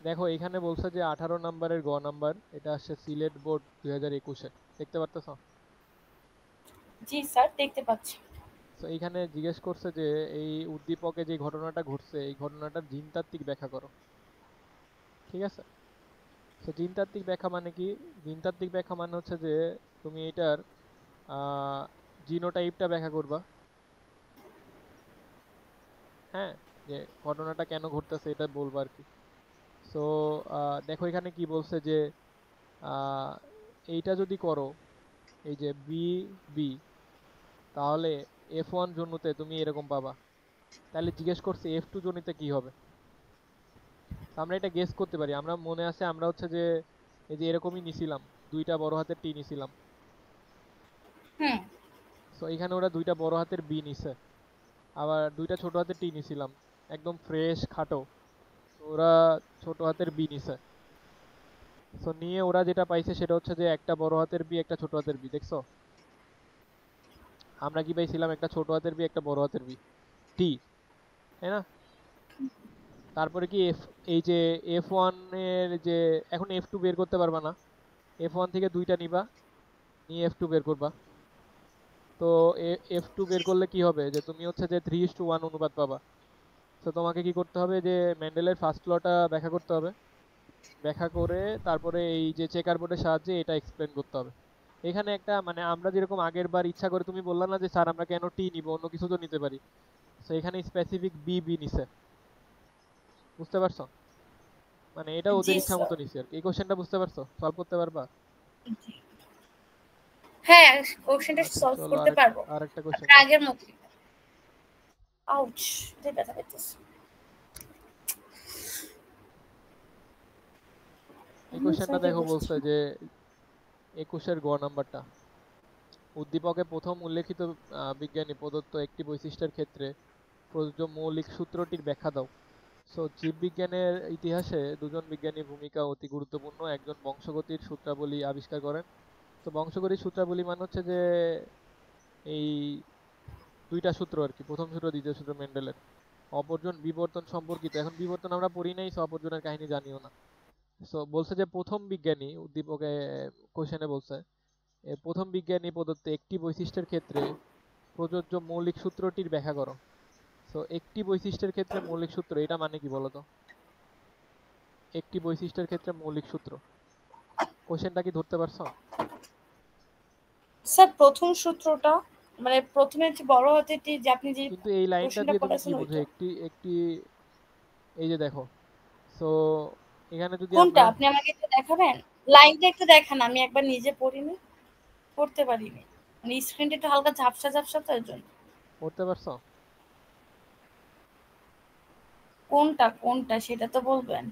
দেখো, এখানে বলছে যে 18 নাম্বারের গ নাম্বার, এটা আসছে সিলেট বোর্ড 2021-এ। দেখতে পারতেছো? জি স্যার, দেখতে পাচ্ছি। তো এইখানে জিজ্ঞেস করছে যে এই উদ্দীপকে যে ঘটনাটা ঘটছে এই ঘটনাটার জিনতাত্ত্বিক ব্যাখ্যা করো। ঠিক আছে? তো জিনতাত্ত্বিক ব্যাখ্যা মানে কি? জিনতাত্ত্বিক ব্যাখ্যা মানে হচ্ছে যে তুমি এটার জিনোটাইপটা ব্যাখ্যা করবা। হ্যাঁ, যে ঘটনাটা কেন ঘটতেছে এটা বলবা আর কি। সো দেখো এখানে কি বলছে যে আহ, এইটা যদি করো, এই যে বি বি, তাহলে F1 জন্যতে তুমি এরকম পাবা। তাহলে জিজ্ঞেস করছে F2 জনিতে কি হবে। তো আমরা এটা গেস করতে পারি। আমরা মনে আছে আমরা হচ্ছে যে এই যে এরকমই নিছিলাম, দুইটা বড় হাতের টি নিছিলাম। হুম। সো এখানে ওরা দুইটা বড় হাতের বি নিছে, আবার দুইটা ছোট হাতের টি নিছিলাম, একদম ফ্রেশ খাটো। তো ওরা ছোট হাতের বি নিছে। সো নিয়ে ওরা যেটা পাইছে সেটা হচ্ছে যে একটা বড় হাতের বি একটা ছোট হাতের বি। দেখছো? আমরা কি পাইছিলাম? একটা ছোট হাতের বি একটা বড় হাতের বি, টি, তাই না? তারপরে কি এই যে F1 এর যে, এখন F2 বের করতে পারবা না, F1 থেকে দুইটা নিবা, নিয়ে F2 বের করবা। তো F2 বের করলে কি হবে, যে তুমি হচ্ছে যে 3:1 অনুপাত পাবা। তো তোমাকে কি করতে হবে, যে মেন্ডেলের ফার্স্ট লটা ব্যাখ্যা করতে হবে। ব্যাখ্যা করে তারপরে এই যে চেকার বোর্ডের সাহায্যে এটা এক্সপ্লেন করতে হবে। এখানে একটা মানে আমরা যেরকম আগের বার ইচ্ছা করে তুমি বললা না যে স্যার আমরা কেন টি নিব, অন্য কিছু তো নিতে পারি। তো এখানে স্পেসিফিক বি বি নিছে। বুঝতে পারছো? মানে এটা জি ওদের ইচ্ছা স্যার। মতো নিছে আর কি। এই কোশ্চেনটা বুঝতে পারছো? সলভ করতে পারবা? জি। হ্যাঁ, কোশ্চেনটা আচ্ছা, সলভ চলো করতে পারবো। আরেকটা কোশ্চেন আপনার দেখো। আগের মতই। আউচ! এটাই ব্যথা পাইতেছে। এই আমি কোশ্চেনটা সাইডে দেখো, বসছি। বলছে যে 21-এর গ নাম্বারটা, উদ্দীপকে প্রথম উল্লেখিত বিজ্ঞানী প্রদত্ত একটি বৈশিষ্ট্যের ক্ষেত্রে প্রযোজ্য মৌলিক সূত্রটির ব্যাখ্যা দাও। সো জীববিজ্ঞানের ইতিহাসে দুজন বিজ্ঞানীর ভূমিকা অতি গুরুত্বপূর্ণ। একজন বংশগতির সূত্রাবলী আবিষ্কার করেন। তো বংশগতির সূত্রাবলী মানে হচ্ছে যে এই দুইটা সূত্র আর কি, প্রথম সূত্র দ্বিতীয় সূত্র মেন্ডেলের। অপরজন বিবর্তন সম্পর্কিত, এখন বিবর্তন আমরা পড়ি নাই, সো অপরজনের কাহিনী জানিও না। সো বলছে যে প্রথম বিজ্ঞানী, উদ্দীপকে কোশ্চেনে বলছে প্রথম বিজ্ঞানী প্রদত্ত একটি বৈশিষ্ট্যের ক্ষেত্রে প্রযোজ্য মৌলিক সূত্রটির ব্যাখ্যা করো। সো একটি বৈশিষ্ট্যের ক্ষেত্রে মৌলিক সূত্র, এটা মানে কি বলতো? একটি বৈশিষ্ট্যের ক্ষেত্রে মৌলিক সূত্র, কোশ্চেনটা কি ধরতে পারছো? স্যার প্রথম সূত্রটা, মানে প্রথমে যে বড় হাতেরটি যে আপনি যে কিন্তু এই লাইনটা কোশ্চেনটা দিয়ে তুমি কি করেছেন বুঝো, ওইটা। একটি একটি, এই যে দেখো, সো এখানে যদি কোনটা আমরা, আপনি আমাকে একটু দেখাবেন? লাইনটা একটু দেখান, আমি একবার নিজে পড়িনি, পড়তে পারিনি। মানে স্ক্রিনটা একটু হালকা ঝাপসা ঝাপসা তো এর জন্য। পড়তে পারছো? কোনটা কোনটা সেটা তো বলবেন।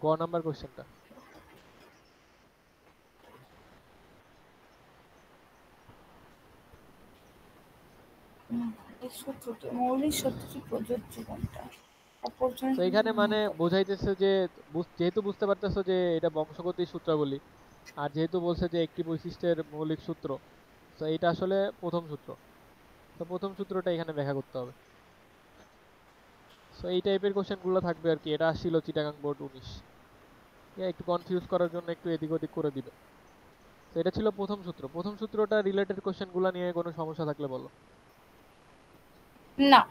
গ নাম্বার কোশ্চেনটা। এই সূত্রটি মৌলিক সূত্রটি প্রযোজ্য কোনটা? তো এখানে মানে বোঝাইতেছে যে যেহেতু বুঝতে পারতেছো যে এটা বংশগতির সূত্রাবলী, আর যেহেতু বলছে যে একটি বৈশিষ্ট্যের মৌলিক সূত্র, তো এটা আসলে প্রথম সূত্র। তো প্রথম সূত্রটা এখানে ব্যাখ্যা করতে হবে। সো এই টাইপের কোশ্চেনগুলো থাকবে আর কি। এটা আসছিল চিটাগাং বোর্ড 19, একটু কনফিউজ করার জন্য একটু এদিক ওদিক করে দিবে। তো এটা ছিল প্রথম সূত্র। প্রথম সূত্রটা রিলেটেড কোশ্চেনগুলো নিয়ে কোনো সমস্যা থাকলে বলো। না,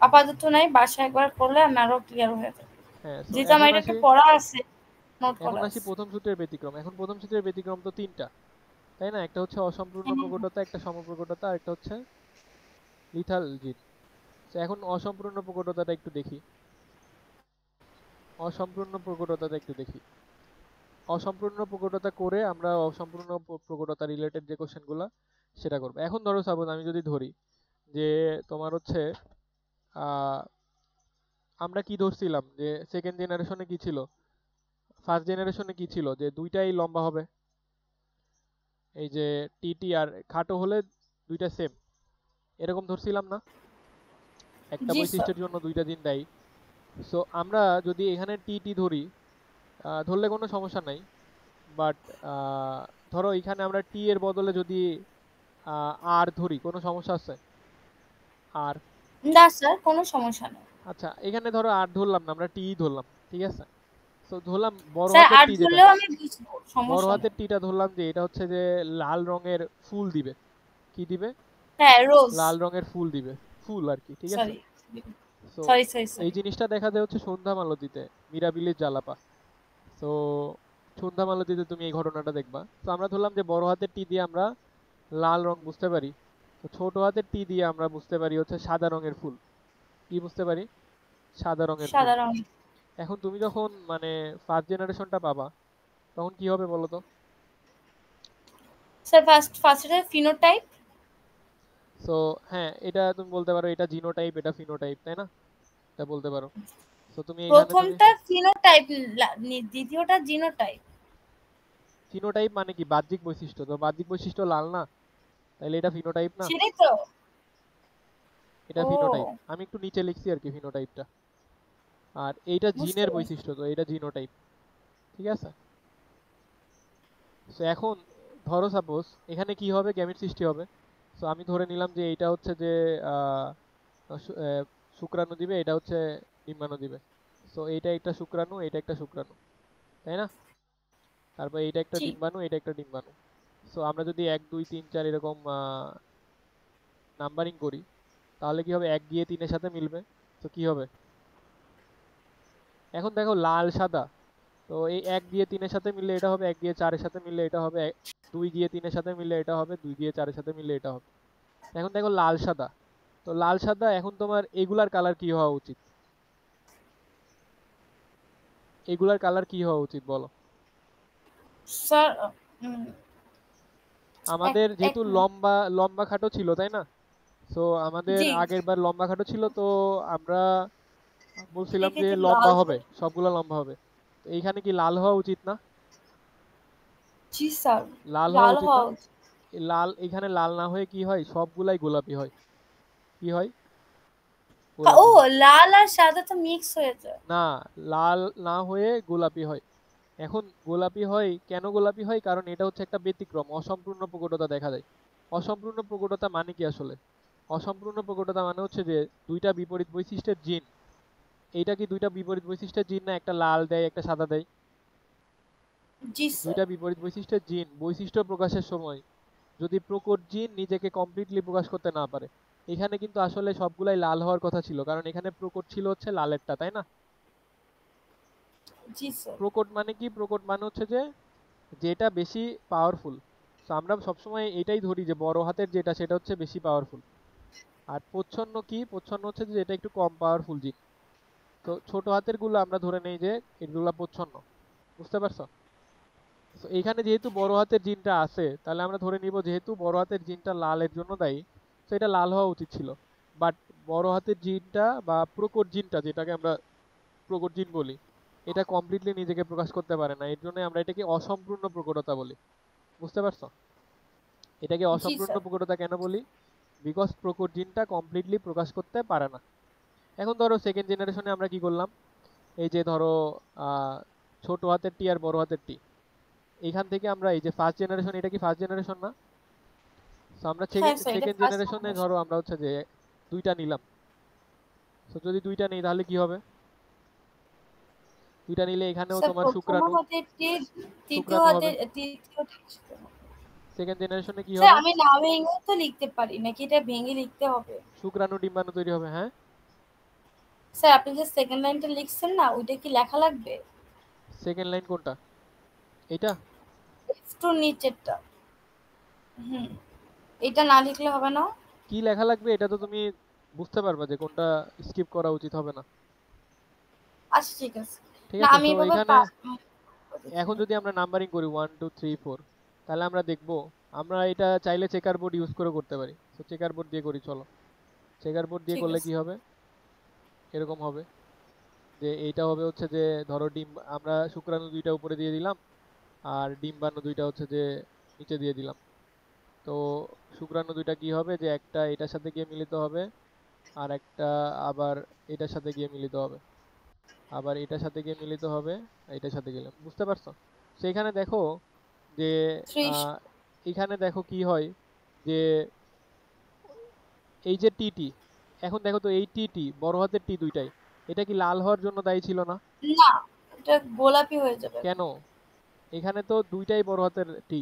আপাতত নাই, বাসায় একবার করলে আমি আরো ক্লিয়ার হয়ে যাবে। হ্যাঁ, সো যেহেতু আমার এখন এটা আসি একটু পড়া আছে, নোট এখন করা আসি আছে। প্রথম সূত্রের ব্যতিক্রম। এখন প্রথম সূত্রের ব্যতিক্রম তো তিনটা, তাই না? একটা হচ্ছে অসম্পূর্ণ হুম, প্রকটতা, একটা সমপ্রকটতা, আর একটা হচ্ছে লিথাল জিন। তো এখন অসম্পূর্ণ প্রকটতাটা একটু দেখি। অসম্পূর্ণ প্রকটতাটা একটু দেখি। অসম্পূর্ণ প্রকটতা করে আমরা অসম্পূর্ণ প্রকটতা রিলেটেড যে কোশ্চেনগুলো সেটা করবো। এখন ধরো সাপোজ আমি যদি ধরি যে তোমার হচ্ছে আহ, আমরা কি ধরছিলাম যে সেকেন্ড জেনারেশনে কি ছিল, ফার্স্ট জেনারেশনে কি ছিল, যে দুইটাই লম্বা হবে। এই যে টিটি আর খাটো হলে দুইটা সেম, এরকম ধরছিলাম না? একটা জি স্যার। বৈশিষ্ট্যের জন্য দুইটা জিন দায়ী। সো আমরা যদি এখানে টিটি ধরি, ধরলে কোনো সমস্যা নাই। বাট ধরো এখানে আমরা টি এর বদলে যদি আর ধরি, কোনো সমস্যা আছে? আর না স্যার, কোনো সমস্যা নেই। আচ্ছা, এখানে ধরো আর ধরলাম না, আমরা টি ধরলাম, ঠিক আছে? তো ধরলাম বড় স্যার হাতের আর টি, যেটা ধরলেও আমি বুঝবো, বড় সমস্যা নেই। হাতের টিটা ধরলাম যে এটা হচ্ছে যে লাল রঙের ফুল দিবে। কি দিবে? হ্যাঁ, রোজ। লাল রঙের ফুল দিবে, ফুল আর কি, ঠিক আছে? সরি, সো সরি, সরি, এই সরি। জিনিসটা দেখা যায় হচ্ছে সন্ধ্যা মালতীতে, মিরাবিলির জালাপা। তো সন্ধ্যা মালতীতে তুমি এই ঘটনাটা দেখবা। তো আমরা ধরলাম যে বড় হাতের টি দিয়ে আমরা লাল রং বুঝতে পারি, তো ছোট হাতের টি দিয়ে আমরা বুঝতে পারি হচ্ছে সাদা রঙের ফুল। কি বুঝতে পারি? সাদা রঙের ফুল। সাদা রং। এখন তুমি যখন মানে ফার্স্ট জেনারেশনটা পাবা, তখন কি হবে বলো তো? স্যার ফার্স্টে ফিনোটাইপ। সো হ্যাঁ, এটা তুমি বলতে পারো এটা জিনোটাইপ, এটা ফিনোটাইপ, তাই না? এটা বলতে পারো। সো তুমি এখানে যদি প্রথমটা ফিনোটাইপ, দ্বিতীয়টা জিনোটাইপ। ফিনোটাইপ মানে কি? বাহ্যিক বৈশিষ্ট্য। তো বাহ্যিক বৈশিষ্ট্য লাল না, তাহলে এটা ফিনোটাইপ না? সেটাই তো। এটা ফিনোটাইপ। ও, আমি একটু নিচে লিখছি আর কি ফিনোটাইপটা। আর এইটা বুঝতে জিনের পারছি। বৈশিষ্ট্য, তো এটা জিনোটাইপ, ঠিক আছে? সো এখন ধরো সাপোজ এখানে কি হবে, গ্যামেট সৃষ্টি হবে। সো আমি ধরে নিলাম যে এইটা হচ্ছে যে আহ, শু- আহ, শুক্রাণু দিবে, এটা হচ্ছে ডিম্বাণু দিবে। সো এইটা একটা শুক্রাণু, এটা একটা শুক্রাণু, তাই না? তারপর এইটা একটা ঠিক। ডিম্বাণু, এটা একটা ডিম্বাণু। সো আমরা যদি 1 2 3 4 এরকম নাম্বারিং করি, তাহলে কি হবে? 1 গিয়ে 3-এর সাথে মিলবে। তো কি হবে? এখন দেখো লাল সাদা, তো এই 1 গিয়ে 3-এর সাথে মিললে এটা হবে, 1 গিয়ে 4-এর সাথে মিললে এটা হবে, 2 গিয়ে 3-এর সাথে মিললে এটা হবে, 2 গিয়ে 4-এর সাথে মিললে এটা হবে। এখন দেখো লাল সাদা, তো লাল সাদা এখন তোমার এগুলার কালার কি হওয়া উচিত? এগুলার কালার কি হওয়া উচিত বলো? স্যার উম, এক আমাদের এক যেহেতু মিনিট। লম্বা লম্বা খাটো ছিল, তাই না? সো আমাদের জি, আগের বার লম্বা খাটো ছিল, তো আমরা বলছিলাম যে এক্ষেত্রে লাল লম্বা হবে, হবে। সবগুলা লম্বা হবে। তো এইখানে কি লাল হওয়া উচিত না? জি স্যার, লাল হওয়া লাল উচিত হওয়া না? উচিত। লাল, এখানে লাল না হয়ে কি হয়, সবগুলাই গোলাপি হয়। কি হয়? গোলাপি ও, হয়। লাল আর সাদা তো মিক্স হয়ে যায়। না, লাল না হয়ে গোলাপি হয়। এখন গোলাপি হয় কেন? গোলাপি হয় কারণ এটা হচ্ছে একটা ব্যতিক্রম, অসম্পূর্ণ প্রকটতা দেখা যায়। অসম্পূর্ণ প্রকটতা মানে কি আসলে? অসম্পূর্ণ প্রকটতা মানে হচ্ছে যে দুইটা বিপরীত বৈশিষ্ট্যের জিন। এইটা কি দুইটা বিপরীত বৈশিষ্ট্যের জিন না? একটা লাল দেয়, একটা সাদা দেয়। জি স্যার। দুইটা বিপরীত বৈশিষ্ট্যের জিন বৈশিষ্ট্য প্রকাশের সময় যদি প্রকট জিন নিজেকে কমপ্লিটলি প্রকাশ করতে না পারে, এখানে কিন্তু আসলে সবগুলাই লাল হওয়ার কথা ছিল, কারণ এখানে প্রকট ছিল হচ্ছে লালেরটা, তাই না? জি স্যার। প্রকট মানে কি? প্রকট মানে হচ্ছে যে যেটা বেশি পাওয়ারফুল। তো আমরা সবসময় এটাই ধরি যে বড় হাতের যেটা সেটা হচ্ছে বেশি পাওয়ারফুল। আর প্রচ্ছন্ন কি? প্রচ্ছন্ন হচ্ছে যে এটা একটু কম পাওয়ারফুল জিন। তো ছোট হাতের গুলো আমরা ধরে নেই যে এগুলা প্রচ্ছন্ন। বুঝতে পারছো? তো এখানে যেহেতু বড় হাতের জিনটা আছে, তাহলে আমরা ধরে নিব যেহেতু বড় হাতের জিনটা লালের জন্য দায়ী, তো এটা লাল হওয়া উচিত ছিল। বাট বড় হাতের জিনটা বা প্রকট জিনটা, যেটাকে আমরা প্রকট জিন বলি, এটা কমপ্লিটলি নিজেকে প্রকাশ করতে পারে না। এর জন্য আমরা এটাকে অসম্পূর্ণ প্রকটতা বলি। বুঝতে পারছো? এটাকে জি অসম্পূর্ণ স্যার। প্রকটতা কেন বলি? বিকজ প্রকট জিনটা কমপ্লিটলি প্রকাশ করতে পারে না। এখন ধরো সেকেন্ড জেনারেশনে আমরা কি করলাম, এই যে ধরো আহ, ছোট হাতের টি আর বড় হাতের টি, এইখান থেকে আমরা এই যে ফার্স্ট জেনারেশন, এটা কি ফার্স্ট জেনারেশন না? তো আমরা হ্যাঁ স্যার, এটা সেকেন্ড ফার্স্ট জেনারেশনে জেনারেশন। ধরো আমরা হচ্ছে যে দুইটা নিলাম। তো যদি দুইটা নেই তাহলে কি হবে? দুইটা নিলে এখানেও স্যার তোমার প্রথম শুক্রাণু, হাতেরটি, তৃতীয় শুক্রাণু হবে। হাতের, তৃতীয়টি আসতে হবে। সেকেন্ড জেনারেশনে কি স্যার হবে? আমি না ভেঙেও তো লিখতে পারি, নাকি এটা ভেঙে লিখতে হবে? শুক্রাণু ডিম্বাণু তৈরি হবে, হ্যাঁ। স্যার আপনি যে সেকেন্ড লাইনটা লিখছেন না, ওইটা কি লেখা লাগবে? সেকেন্ড লাইন কোনটা? এটা? একটু নিচেরটা। হুম, এটা না লিখলে হবে না? কি লেখা লাগবে এটা তো তুমি বুঝতে পারবা যে কোনটা স্কিপ করা উচিত হবে না। আচ্ছা ঠিক আছে। ঠিক না আছে, আমি সো এভাবে এখানে এখন যদি আমরা নাম্বারিং করি 1 2 3 4, তাহলে আমরা দেখব আমরা এটা চাইলে চেকার বোর্ড ইউজ করে করতে পারি। তো চেকার বোর্ড দিয়ে করি, চলো। চেকার বোর্ড দিয়ে ঠিক করলে আছে। কি হবে? এরকম হবে যে এইটা হবে হচ্ছে যে ধরো ডিম, আমরা শুক্রাণু দুইটা উপরে দিয়ে দিলাম, আর ডিম্বাণু দুইটা হচ্ছে যে নিচে দিয়ে দিলাম। তো শুক্রাণু দুইটা কি হবে, যে একটা এটার সাথে গিয়ে মিলিত হবে, আর একটা আবার এটার সাথে গিয়ে মিলিত হবে, আবার এটার সাথে গিয়ে মিলিত হবে, এটার সাথে গেলাম। বুঝতে পারছো? সেখানে দেখো যে ত্রিশ। আহ, এখানে দেখো কি হয়, যে এই যে টিটি, এখন দেখো তো এই টিটি বড় হাতের টি দুইটাই, এটা কি লাল হওয়ার জন্য দায়ী ছিল না? না, এটা গোলাপি হয়ে যাবে। কেন? এখানে তো দুইটাই বড় হাতের টি,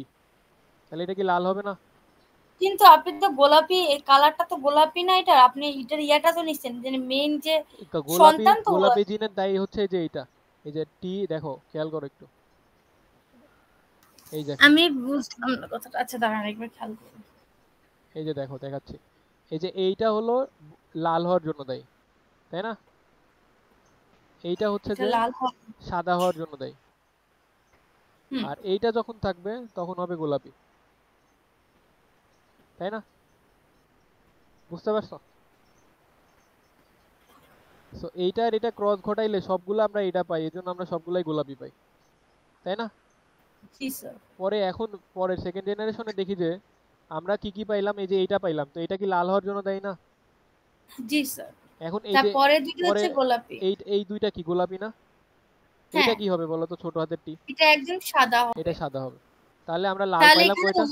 তাহলে এটা কি লাল হবে না? কিন্তু আপনি তো গোলাপি, এই কালারটা তো গোলাপি না, এটা আপনি এটার ইয়াটা তো নিচ্ছেন যে মেইন যে গোলাপি, সন্তান তো গোলাপি গোলাপি। জিনের দায়ী হচ্ছে এই যে এইটা, এই যে টি, দেখো খেয়াল করো একটু, এই দেখো, আমি বুঝলাম না কথাটা। আচ্ছা দাঁড়ান একবার খেয়াল করুন। এই যে দেখো দেখাচ্ছি, এই যে এইটা হলো লাল হওয়ার জন্য দায়ী, তাই না? এইটা হচ্ছে এটা যে লাল হবে। সাদা হওয়ার জন্য দায়ী। হুম। আর এইটা যখন থাকবে তখন হবে গোলাপি, তাই না? বুঝতে পারছো? সো এইটা আর এটা ক্রস ঘটাইলে সবগুলো আমরা এটা পাই, এই জন্য আমরা সবগুলাই গোলাপি পাই, তাই না? জি স্যার। পরে এখন পরের সেকেন্ড জেনারেশনে দেখি যে আমরা কি কি পাইলাম, এই যে এইটা পাইলাম, তো এটা কি লাল হওয়ার জন্য দেয় না? জি স্যার। এখন এই যে তারপরে দুটো পরে হচ্ছে গোলাপি। এই এই দুইটা কি গোলাপি না? এইটা হ্যাঁ, কি হবে বলো তো, ছোট হাতের টি? এটা একদম সাদা এটা হবে। সাদা হবে। তাহলে আমরা লাল তাহলে পাইলাম এখানে কয়টা?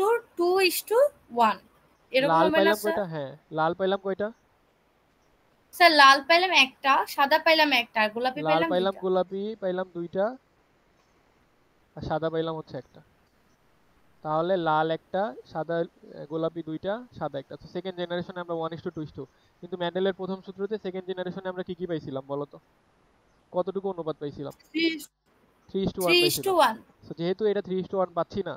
1:2:1 এরকম লাল হবে না পাইলাম স্যার? কয়টা? হ্যাঁ, লাল পাইলাম কয়টা? স্যার লাল পাইলাম একটা, সাদা পাইলাম একটা, আর গোলাপি লাল পাইলাম পাইলাম, দুইটা। গোলাপি পাইলাম দুইটা, আর সাদা পাইলাম হচ্ছে একটা। তাহলে লাল একটা, সাদা গোলাপি দুইটা, সাদা একটা। তো সেকেন্ড জেনারেশনে আমরা 1:2:2, কিন্তু ম্যান্ডেলের প্রথম সূত্রতে সেকেন্ড জেনারেশনে আমরা কি কি পাইছিলাম বলো তো? কতটুকু অনুপাত পাইছিলাম? থ্রি 3:1 থ্রি ইস টু পাইছিলাম। ওয়ান সো যেহেতু এটা 3:1 পাচ্ছি না,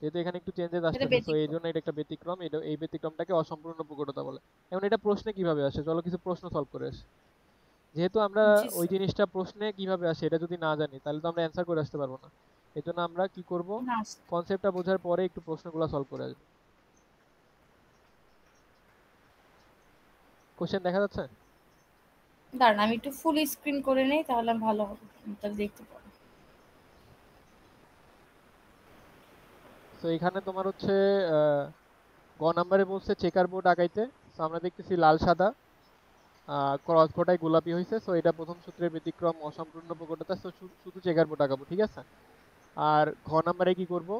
যেহেতু এখানে একটু চেঞ্জেস এটা আসতেছে, সো এই ব্যতিক্রম। জন্য এটা একটা ব্যতিক্রম। এটা, এই ব্যতিক্রমটাকে অসম্পূর্ণ প্রকটতা বলে। এখন এটা প্রশ্নে কিভাবে আসে, চলো কিছু প্রশ্ন সলভ করে আসি। যেহেতু আমরা জি ওই স্যার। জিনিসটা প্রশ্নে কিভাবে আসে এটা যদি না জানি, তাহলে তো আমরা অ্যান্সার করে আসতে পারবো না। এই জন্য আমরা কি করব, না কনসেপ্টটা বোঝার পরে একটু প্রশ্নগুলো সলভ করে আসবো। কোশ্চেন দেখা যাচ্ছে? দাঁড়ান আমি একটু ফুল স্ক্রিন করে নেই, তাহলে ভালো হবে, তাহলে দেখতে পাবো। তো এখানে তোমার হচ্ছে আহ, গ নাম্বারে বলছে চেকার বোর্ড আঁকাইতে। তো আমরা দেখতেছি লাল সাদা ক্রস ঘটায় গোলাপি হয়েছে, সো এটা প্রথম সূত্রের ব্যতিক্রম, অসম্পূর্ণ প্রকটতা। সো শুধু চেকার বোর্ড আঁকাবো, ঠিক আছে। আর ঘ নাম্বারে কি করব,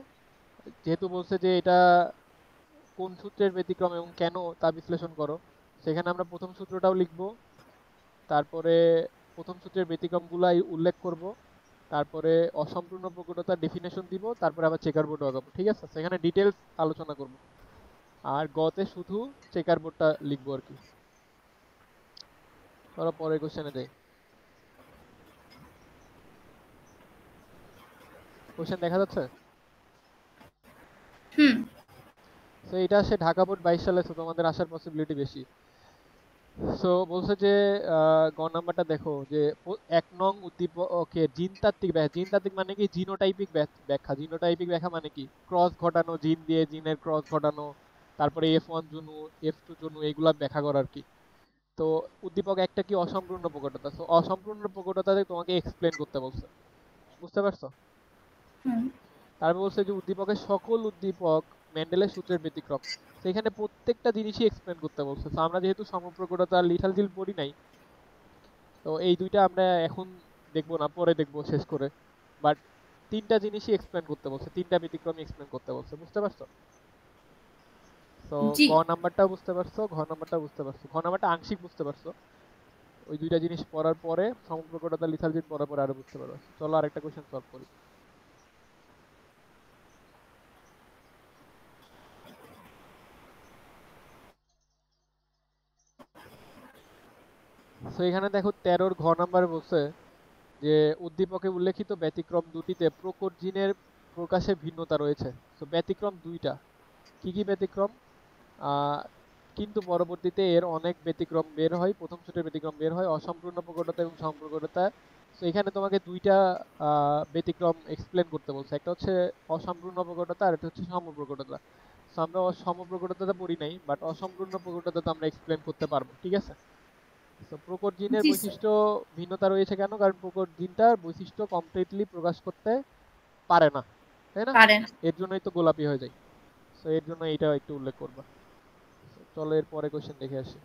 যেহেতু বলছে যে এটা কোন সূত্রের ব্যতিক্রম এবং কেন তা বিশ্লেষণ করো, সেখানে আমরা প্রথম সূত্রটাও লিখব, তারপরে প্রথম সূত্রের ব্যতিক্রমগুলাই উল্লেখ করব, তারপরে অসম্পূর্ণ প্রকটতার ডেফিনেশন দিব, তারপরে আবার চেকার বোর্ড আঁকাবো, ঠিক আছে। সেখানে ডিটেলস আলোচনা করব। আর গতে শুধু চেকার বোর্ডটা লিখবো আর কি। চলো পরের কোশ্চেনে যাই। কোশ্চেন দেখা যাচ্ছে? হুম। তো এটা আসে ঢাকা বোর্ড 22 সালে, তো তোমাদের আসার পসিবিলিটি বেশি। সো বলছে যে গ নাম্বারটা দেখো যে 1 নং উদ্দীপকের জিনতাত্ত্বিক ব্যাখ্যা। জিনতাত্ত্বিক মানে কি? জিনোটাইপিক ব্যাখ্যা। জিনোটাইপিক ব্যাখ্যা মানে কি? ক্রস ঘটানো, জিন দিয়ে জিনের ক্রস ঘটানো, তারপরে F1 জনু, F2 জনু, এইগুলা ব্যাখ্যা করা আর কি। তো উদ্দীপক একটা কি? অসম্পূর্ণ প্রকটতা। সো অসম্পূর্ণ প্রকটতাতে তোমাকে এক্সপ্লেন করতে বলছে, বুঝতে পারছো? হুম। তারপর বলছে যে উদ্দীপকের সকল উদ্দীপক মেন্ডেলের সূত্রের ব্যতিক্রম। সেখানে প্রত্যেকটা জিনিসই এক্সপ্লেন করতে বলছে। তো আমরা যেহেতু সমপ্রকটতা আর লিথালজিল পড়ি নাই, তো এই দুইটা আমরা এখন দেখবো না, পরে দেখবো শেষ করে। বাট তিনটা জিনিসই এক্সপ্লেন করতে বলছে, তিনটা ব্যতিক্রমই এক্সপ্লেন করতে বলছে, বুঝতে পারছো? তো জি। গ নাম্বারটাও বুঝতে পারছো, ঘ নাম্বারটাও বুঝতে পারছো। ঘ নাম্বারটা আংশিক বুঝতে পারছো, ওই দুইটা জিনিস পড়ার পরে, সমপ্রকটতা লিথালজিল পড়ার পরে আরো বুঝতে পারছো। চলো আরেকটা কোশ্চেন সলভ করি। তো এখানে দেখো 13-র ঘ নাম্বারে বলছে যে উদ্দীপকে উল্লেখিত ব্যতিক্রম দুটিতে প্রকট জিনের প্রকাশে ভিন্নতা রয়েছে। তো ব্যতিক্রম দুইটা, কি কি ব্যতিক্রম? আহ, কিন্তু পরবর্তীতে এর অনেক ব্যতিক্রম বের হয়, প্রথম সেটের ব্যতিক্রম বের হয়, অসম্পূর্ণ প্রকটতা এবং সম্প্রকটতা। তো এখানে তোমাকে দুইটা ব্যতিক্রম এক্সপ্লেন করতে বলছে, একটা হচ্ছে অসম্পূর্ণ প্রকটতা আর একটা হচ্ছে সমপ্রকটতা। তো আমরা সমপ্রকটতাটা পড়ি নাই, বাট অসম্পূর্ণ প্রকটতা আমরা এক্সপ্লেন করতে পারবো, ঠিক আছে? তো প্রকট জিনের জি স্যার। বৈশিষ্ট্য ভিন্নতা রয়েছে কেন? কারণ প্রকট জিনটার বৈশিষ্ট্য কমপ্লিটলি প্রকাশ করতে পারে না, তাই না? পারেন। এর জন্যই তো গোলাপি হয়ে যায়। তো এর জন্য এইটা একটু উল্লেখ করবা। So, চলো এর পরে কোশ্চেন দেখে আসি।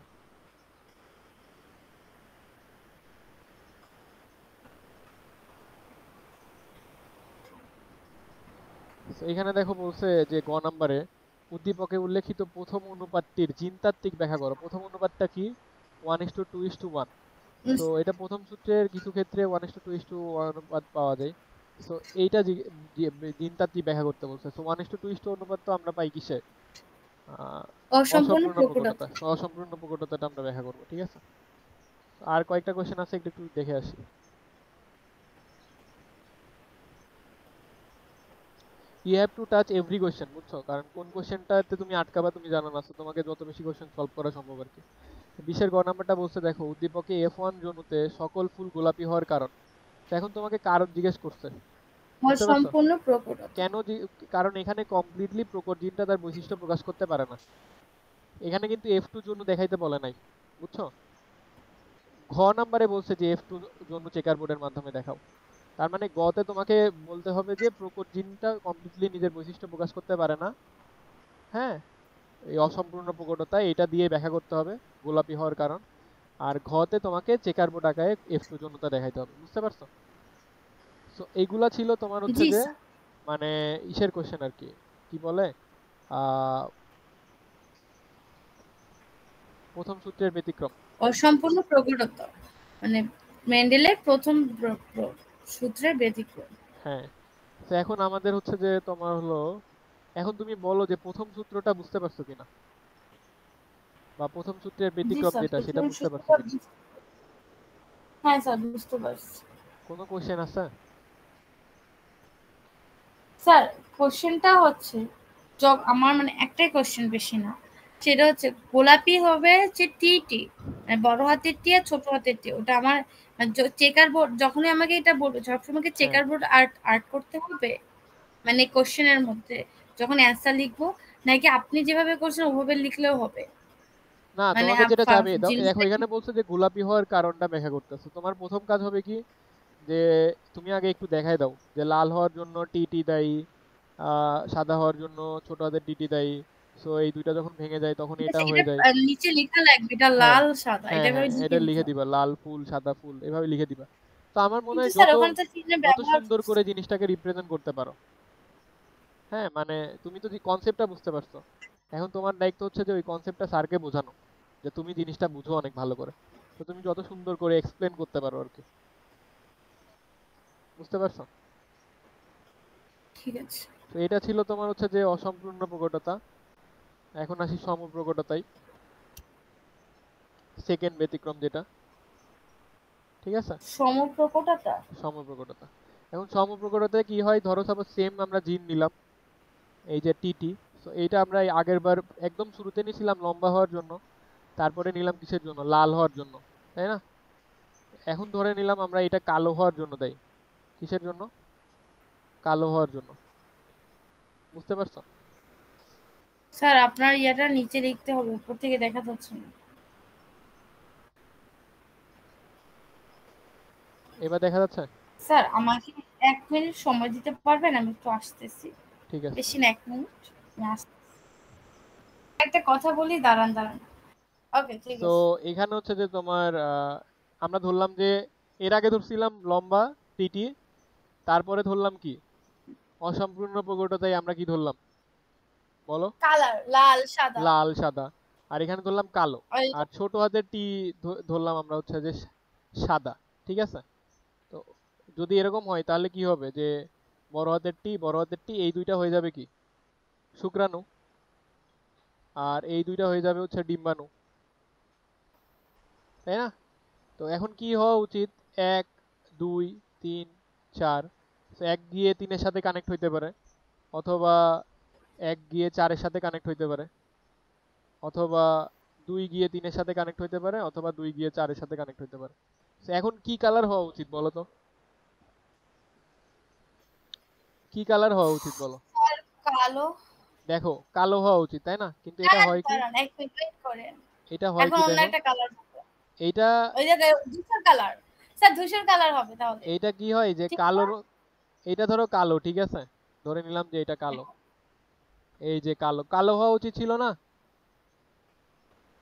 So, এখানে দেখো বলছে যে গ নাম্বারে উদ্দীপকে উল্লেখিত প্রথম অনুপাতটির জিনতাত্ত্বিক ব্যাখ্যা করো। প্রথম অনুপাতটা কি? 1:2:1। সো এটা প্রথম সূত্রের কিছু ক্ষেত্রে 1:2:1 অনুপাত পাওয়া যায়। সো এইটা জিনতাত্ত্বিক ব্যাখ্যা করতে বলছে। সো 1:2 অনুপাত তো আমরা পাই কিসে? আহ, অসম্পূর্ণ অসম্পূর্ণ প্রকটতা। প্রকটতা। So, অসম্পূর্ণ প্রকটতাটা আমরা ব্যাখ্যা করবো, ঠিক আছে? আর কয়েকটা কোশ্চেন আছে, একটু একটু দেখে আসি। You have to touch every question, বুঝছো? কারণ কোন কোশ্চেনটাতে তুমি আটকাবা তুমি জানো না, so তোমাকে যত বেশি কোশ্চেন সলভ করা সম্ভব আর কি। 20-এর গ নাম্বারটা বলছে দেখো উদ্দীপকে F1 জনুতে সকল ফুল গোলাপি হওয়ার কারণ। তো এখন তোমাকে কারণ জিজ্ঞেস করছে, বুঝতে পারছো? অসম্পূর্ণ প্রকটতা। কেন কারণ এখানে কমপ্লিটলি প্রকট জিনটা তার বৈশিষ্ট্য প্রকাশ করতে পারে না। এখানে কিন্তু F2 জন্য দেখাইতে বলে নাই, বুঝছো? ঘ নাম্বারে বলছে যে F2 জন্য চেকার বোর্ডের মাধ্যমে দেখাও। তার মানে গতে তোমাকে বলতে হবে যে প্রকট জিনটা কমপ্লিটলি নিজের বৈশিষ্ট্য প্রকাশ করতে পারে না। হ্যাঁ, এই অসম্পূর্ণ প্রকটতা এটা দিয়ে ব্যাখ্যা করতে হবে গোলাপি হওয়ার কারণ। আর ঘতে তোমাকে চেকার বোর্ড আকারে F2 জন্যতা দেখাইতে হবে, বুঝতে পারছো? সো এইগুলা ছিল তোমার হচ্ছে জি যে স্যার। মানে ইসের কোশ্চেন আর কি, কি বলে, আহ প্রথম সূত্রের ব্যতিক্রম। অসম্পূর্ণ প্রকটতা মানে মেন্ডেলের প্রথম সূত্রের ব্যতিক্রম। হ্যাঁ। তো এখন আমাদের হচ্ছে যে তোমার হলো, এখন তুমি বলো যে প্রথম সূত্রটা বুঝতে পারছো কিনা, বা প্রথম সূত্রের জি ব্যতিক্রম স্যার, যেটা সেটা প্রথম বুঝতে পারছো সূত্রটা কিনা? হ্যাঁ স্যার বুঝতে পারছি। কোনো কোশ্চেন আছে? স্যার কোশ্চেনটা হচ্ছে, আমার মানে একটাই কোশ্চেন, বেশি না। সেটা হচ্ছে গোলাপি হবে যে টি, মানে বড় হাতের টি আর ছোট হাতের টি, ওটা আমার চেকার বোর্ড যখনই আমাকে এটা বলবে সবসময় হ্যাঁ, চেকার বোর্ড আর্ট আর্ট করতে হবে, মানে কোশ্চেনের মধ্যে যখন অ্যান্সার লিখবো, নাকি আপনি যেভাবে করছেন ওভাবে লিখলেও হবে? না মানে তোমাকে যেটা চাবে দেখো জিনিসটা কি? এখানে বলছে যে গোলাপি হওয়ার কারণটা ব্যাখ্যা করতেছে। তোমার প্রথম কাজ হবে কি, যে তুমি আগে একটু দেখাই দাও যে লাল হওয়ার জন্য টি দায়ী, সাদা হওয়ার জন্য ছোট হাতের টি দায়ী। সো এই দুইটা যখন ভেঙে যায় তখন এটা আচ্ছা, এটা হয়ে যায়। নিচে লেখা লাগবে, এটা হ্যাঁ, লাল সাদা, হ্যাঁ, এটা হ্যাঁ, এভাবে লিখে এটা দিতে লিখে হবে। দিবা, লাল ফুল সাদা ফুল এভাবে লিখে দিবা। তো আমার মনে কিন্তু হয় স্যার যত ওখানে তো চিহ্নের যত ব্যবহার সুন্দর করছে। করে জিনিসটাকে রিপ্রেজেন্ট করতে পারো। হ্যাঁ, মানে তুমি তো কনসেপ্টটা বুঝতে পারছো, এখন তোমার দায়িত্ব হচ্ছে যে ওই কনসেপ্টটা স্যারকে বোঝানো, যে তুমি জিনিসটা বুঝো অনেক ভালো করে। তো তুমি যত সুন্দর করে এক্সপ্লেন করতে পারো আর কি, বুঝতে পারছো? ঠিক আছে। তো এটা ছিল তোমার হচ্ছে যে অসম্পূর্ণ প্রকটতা। এখন আসি সমপ্রকটতায়, সেকেন্ড ব্যতিক্রম যেটা, ঠিক আছে? সমপ্রকটতা। সমপ্রকটতা। এখন সমপ্রকটতায় কি হয়, ধরো সাপোজ সেম আমরা জিন নিলাম, এই যে টিটি। সো এইটা আমরা এই আগের বার একদম শুরুতে নিয়েছিলাম লম্বা হওয়ার জন্য, তারপরে নিলাম কিসের জন্য, লাল হওয়ার জন্য, তাই না? এখন ধরে নিলাম আমরা এটা কালো হওয়ার জন্য দেই, কিসের জন্য, কালো হওয়ার জন্য। বুঝতে পারছো? স্যার আপনার ইয়াটা নিচে লিখতে হবে, উপর থেকে দেখা যাচ্ছে না। এবার দেখা যাচ্ছে? স্যার আমাকে 1 মিনিট সময় দিতে পারবেন, আমি একটু আসতেছি। ঠিক আছে। বেশি না, 1 মিনিট, আমি আসতেছি। একটা কথা বলি, দাঁড়ান দাঁড়ান। ওকে, ঠিক তো আছে। এখানে হচ্ছে যে তোমার আমরা ধরলাম যে এর আগে ধরছিলাম লম্বা টিটি, তারপরে ধরলাম কি অসম্পূর্ণ প্রকটতায় আমরা কি ধরলাম বলো? কালার লাল সাদা। লাল সাদা। আর এখানে ধরলাম কালো। ওই আর ছোট হাতের টি ধরলাম আমরা হচ্ছে যে সাদা। ঠিক আছে? তো যদি এরকম হয় তাহলে কি হবে যে বড় হাতের টি এই দুইটা হয়ে যাবে কি শুক্রাণু, আর এই দুইটা হয়ে যাবে হচ্ছে ডিম্বাণু, তাই না? তো এখন কি হওয়া উচিত, 1 2 3 4, তো 1 গিয়ে 3 এর সাথে কানেক্ট হইতে পারে, অথবা 1 গিয়ে 4 এর সাথে কানেক্ট হইতে পারে, অথবা 2 গিয়ে 3 এর সাথে কানেক্ট হইতে পারে, অথবা 2 গিয়ে 4 এর সাথে কানেক্ট হইতে পারে। তো এখন কি কালার হওয়া উচিত বলো তো, কি কালার হওয়া উচিত বলো? স্যার কালো। দেখো কালো হওয়া উচিত, তাই না? কিন্তু এটা দাঁড়ান হয় কি, দাঁড়ান, 1 মিনিট ওয়েট করেন। এটা হয় এখন কি অন্য দেখো, একটা কালার হবে। এইটা ওই যে ধূসর কালার। স্যার ধূসর কালার হবে তাহলে। এইটা কি হয় যে ঠিক না? কালোর, এইটা ধরো কালো, ঠিক আছে, ধরে নিলাম যে এটা কালো, এই যে কালো, কালো হওয়া উচিত ছিল না?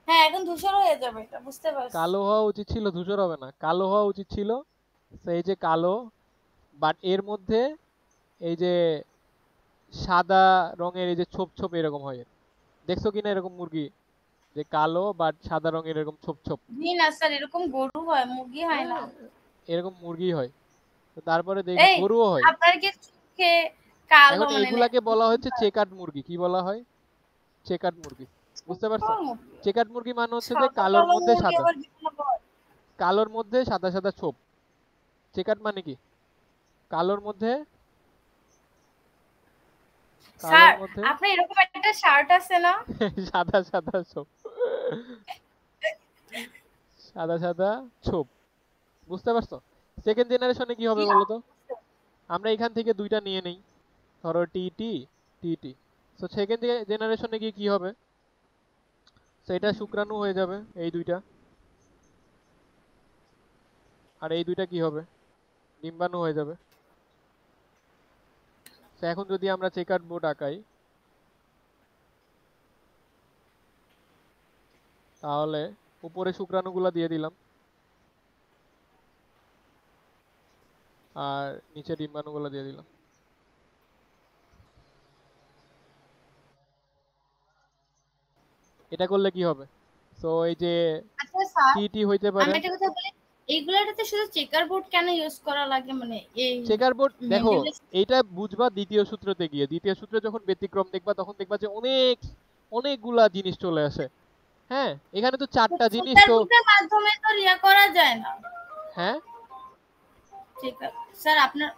হ্যাঁ, এখন ধূসর হয়ে যাবে, এটা বুঝতে পারছি। কালো হওয়া উচিত ছিল, ধূসর হবে না, কালো হওয়া উচিত ছিল। তো এই যে কালো, বাট এর মধ্যে এই যে সাদা রঙের এই যে ছোপ ছোপ এরকম হয়। দেখছো কিনা এরকম মুরগি, যে কালো বাট সাদা রঙের এরকম ছোপ ছোপ? জি না স্যার, এরকম গরু হয়, মুরগি হয় হ্যাঁ, না। এরকম মুরগি হয়। তো তারপরে দেখি এই গরুও হয়। আপনার কি চোখে কালো এখন মানে এইগুলাকে বলা হচ্ছে চেকার্ড মুরগি। কি বলা হয়? চেকার্ড মুরগি। বুঝতে পারছো? মুরগি? চেকার্ড মুরগি মানে হচ্ছে যে সাদা কালোর কালো মধ্যে মুরগি সাদা, আবার বিভিন্ন হয়। কালোর মধ্যে সাদা সাদা ছোপ। চেকার্ড মানে কি, কালোর মধ্যে, স্যার কালোর মধ্যে আপনি এরকম একটা শার্ট আছে না? সাদা সাদা ছোপ, সাদা সাদা ছোপ। বুঝতে পারছো? সেকেন্ড জেনারেশনে কি জি হবে বলো তো? আমরা এখান থেকে দুইটা নিয়ে নেই, ধরো টি টি টি টি। তো সেকেন্ড জেনারেশনে গিয়ে কি হবে, তো এটা শুক্রাণু হয়ে যাবে এই দুইটা, আর এই দুইটা কি হবে, ডিম্বাণু হয়ে যাবে। তো এখন যদি আমরা চেকার বোর্ড আঁকাই, তাহলে উপরে শুক্রাণুগুলা দিয়ে দিলাম, আর নিচে ডিম্বাণুগুলা দিয়ে দিলাম। এটা করলে কি হবে, তো এই যে আচ্ছা স্যার, টি টি হইতে আমি পারে। একটা কথা বলি, এইগুলাতে শুধু চেকার বোর্ড কেন ইউজ করা লাগে, মানে এই চেকার বোর্ড দেখো, মেন্ডেলের এইটা বুঝবা দ্বিতীয় সূত্রতে গিয়ে, দ্বিতীয় সূত্রে যখন ব্যতিক্রম দেখবা তখন দেখবা যে অনেক অনেকগুলা জিনিস চলে আসে। হ্যাঁ, এখানে তো 4টা জিনিস চেকার তো। বোর্ডের মাধ্যমে তো ইয়া করা যায় না। হ্যাঁ, ঠিক আছে স্যার, আপনার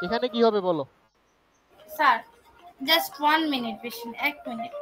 এখানে কি হবে বলো? স্যার জাস্ট 1 মিনিট, বেশি না, 1 মিনিট।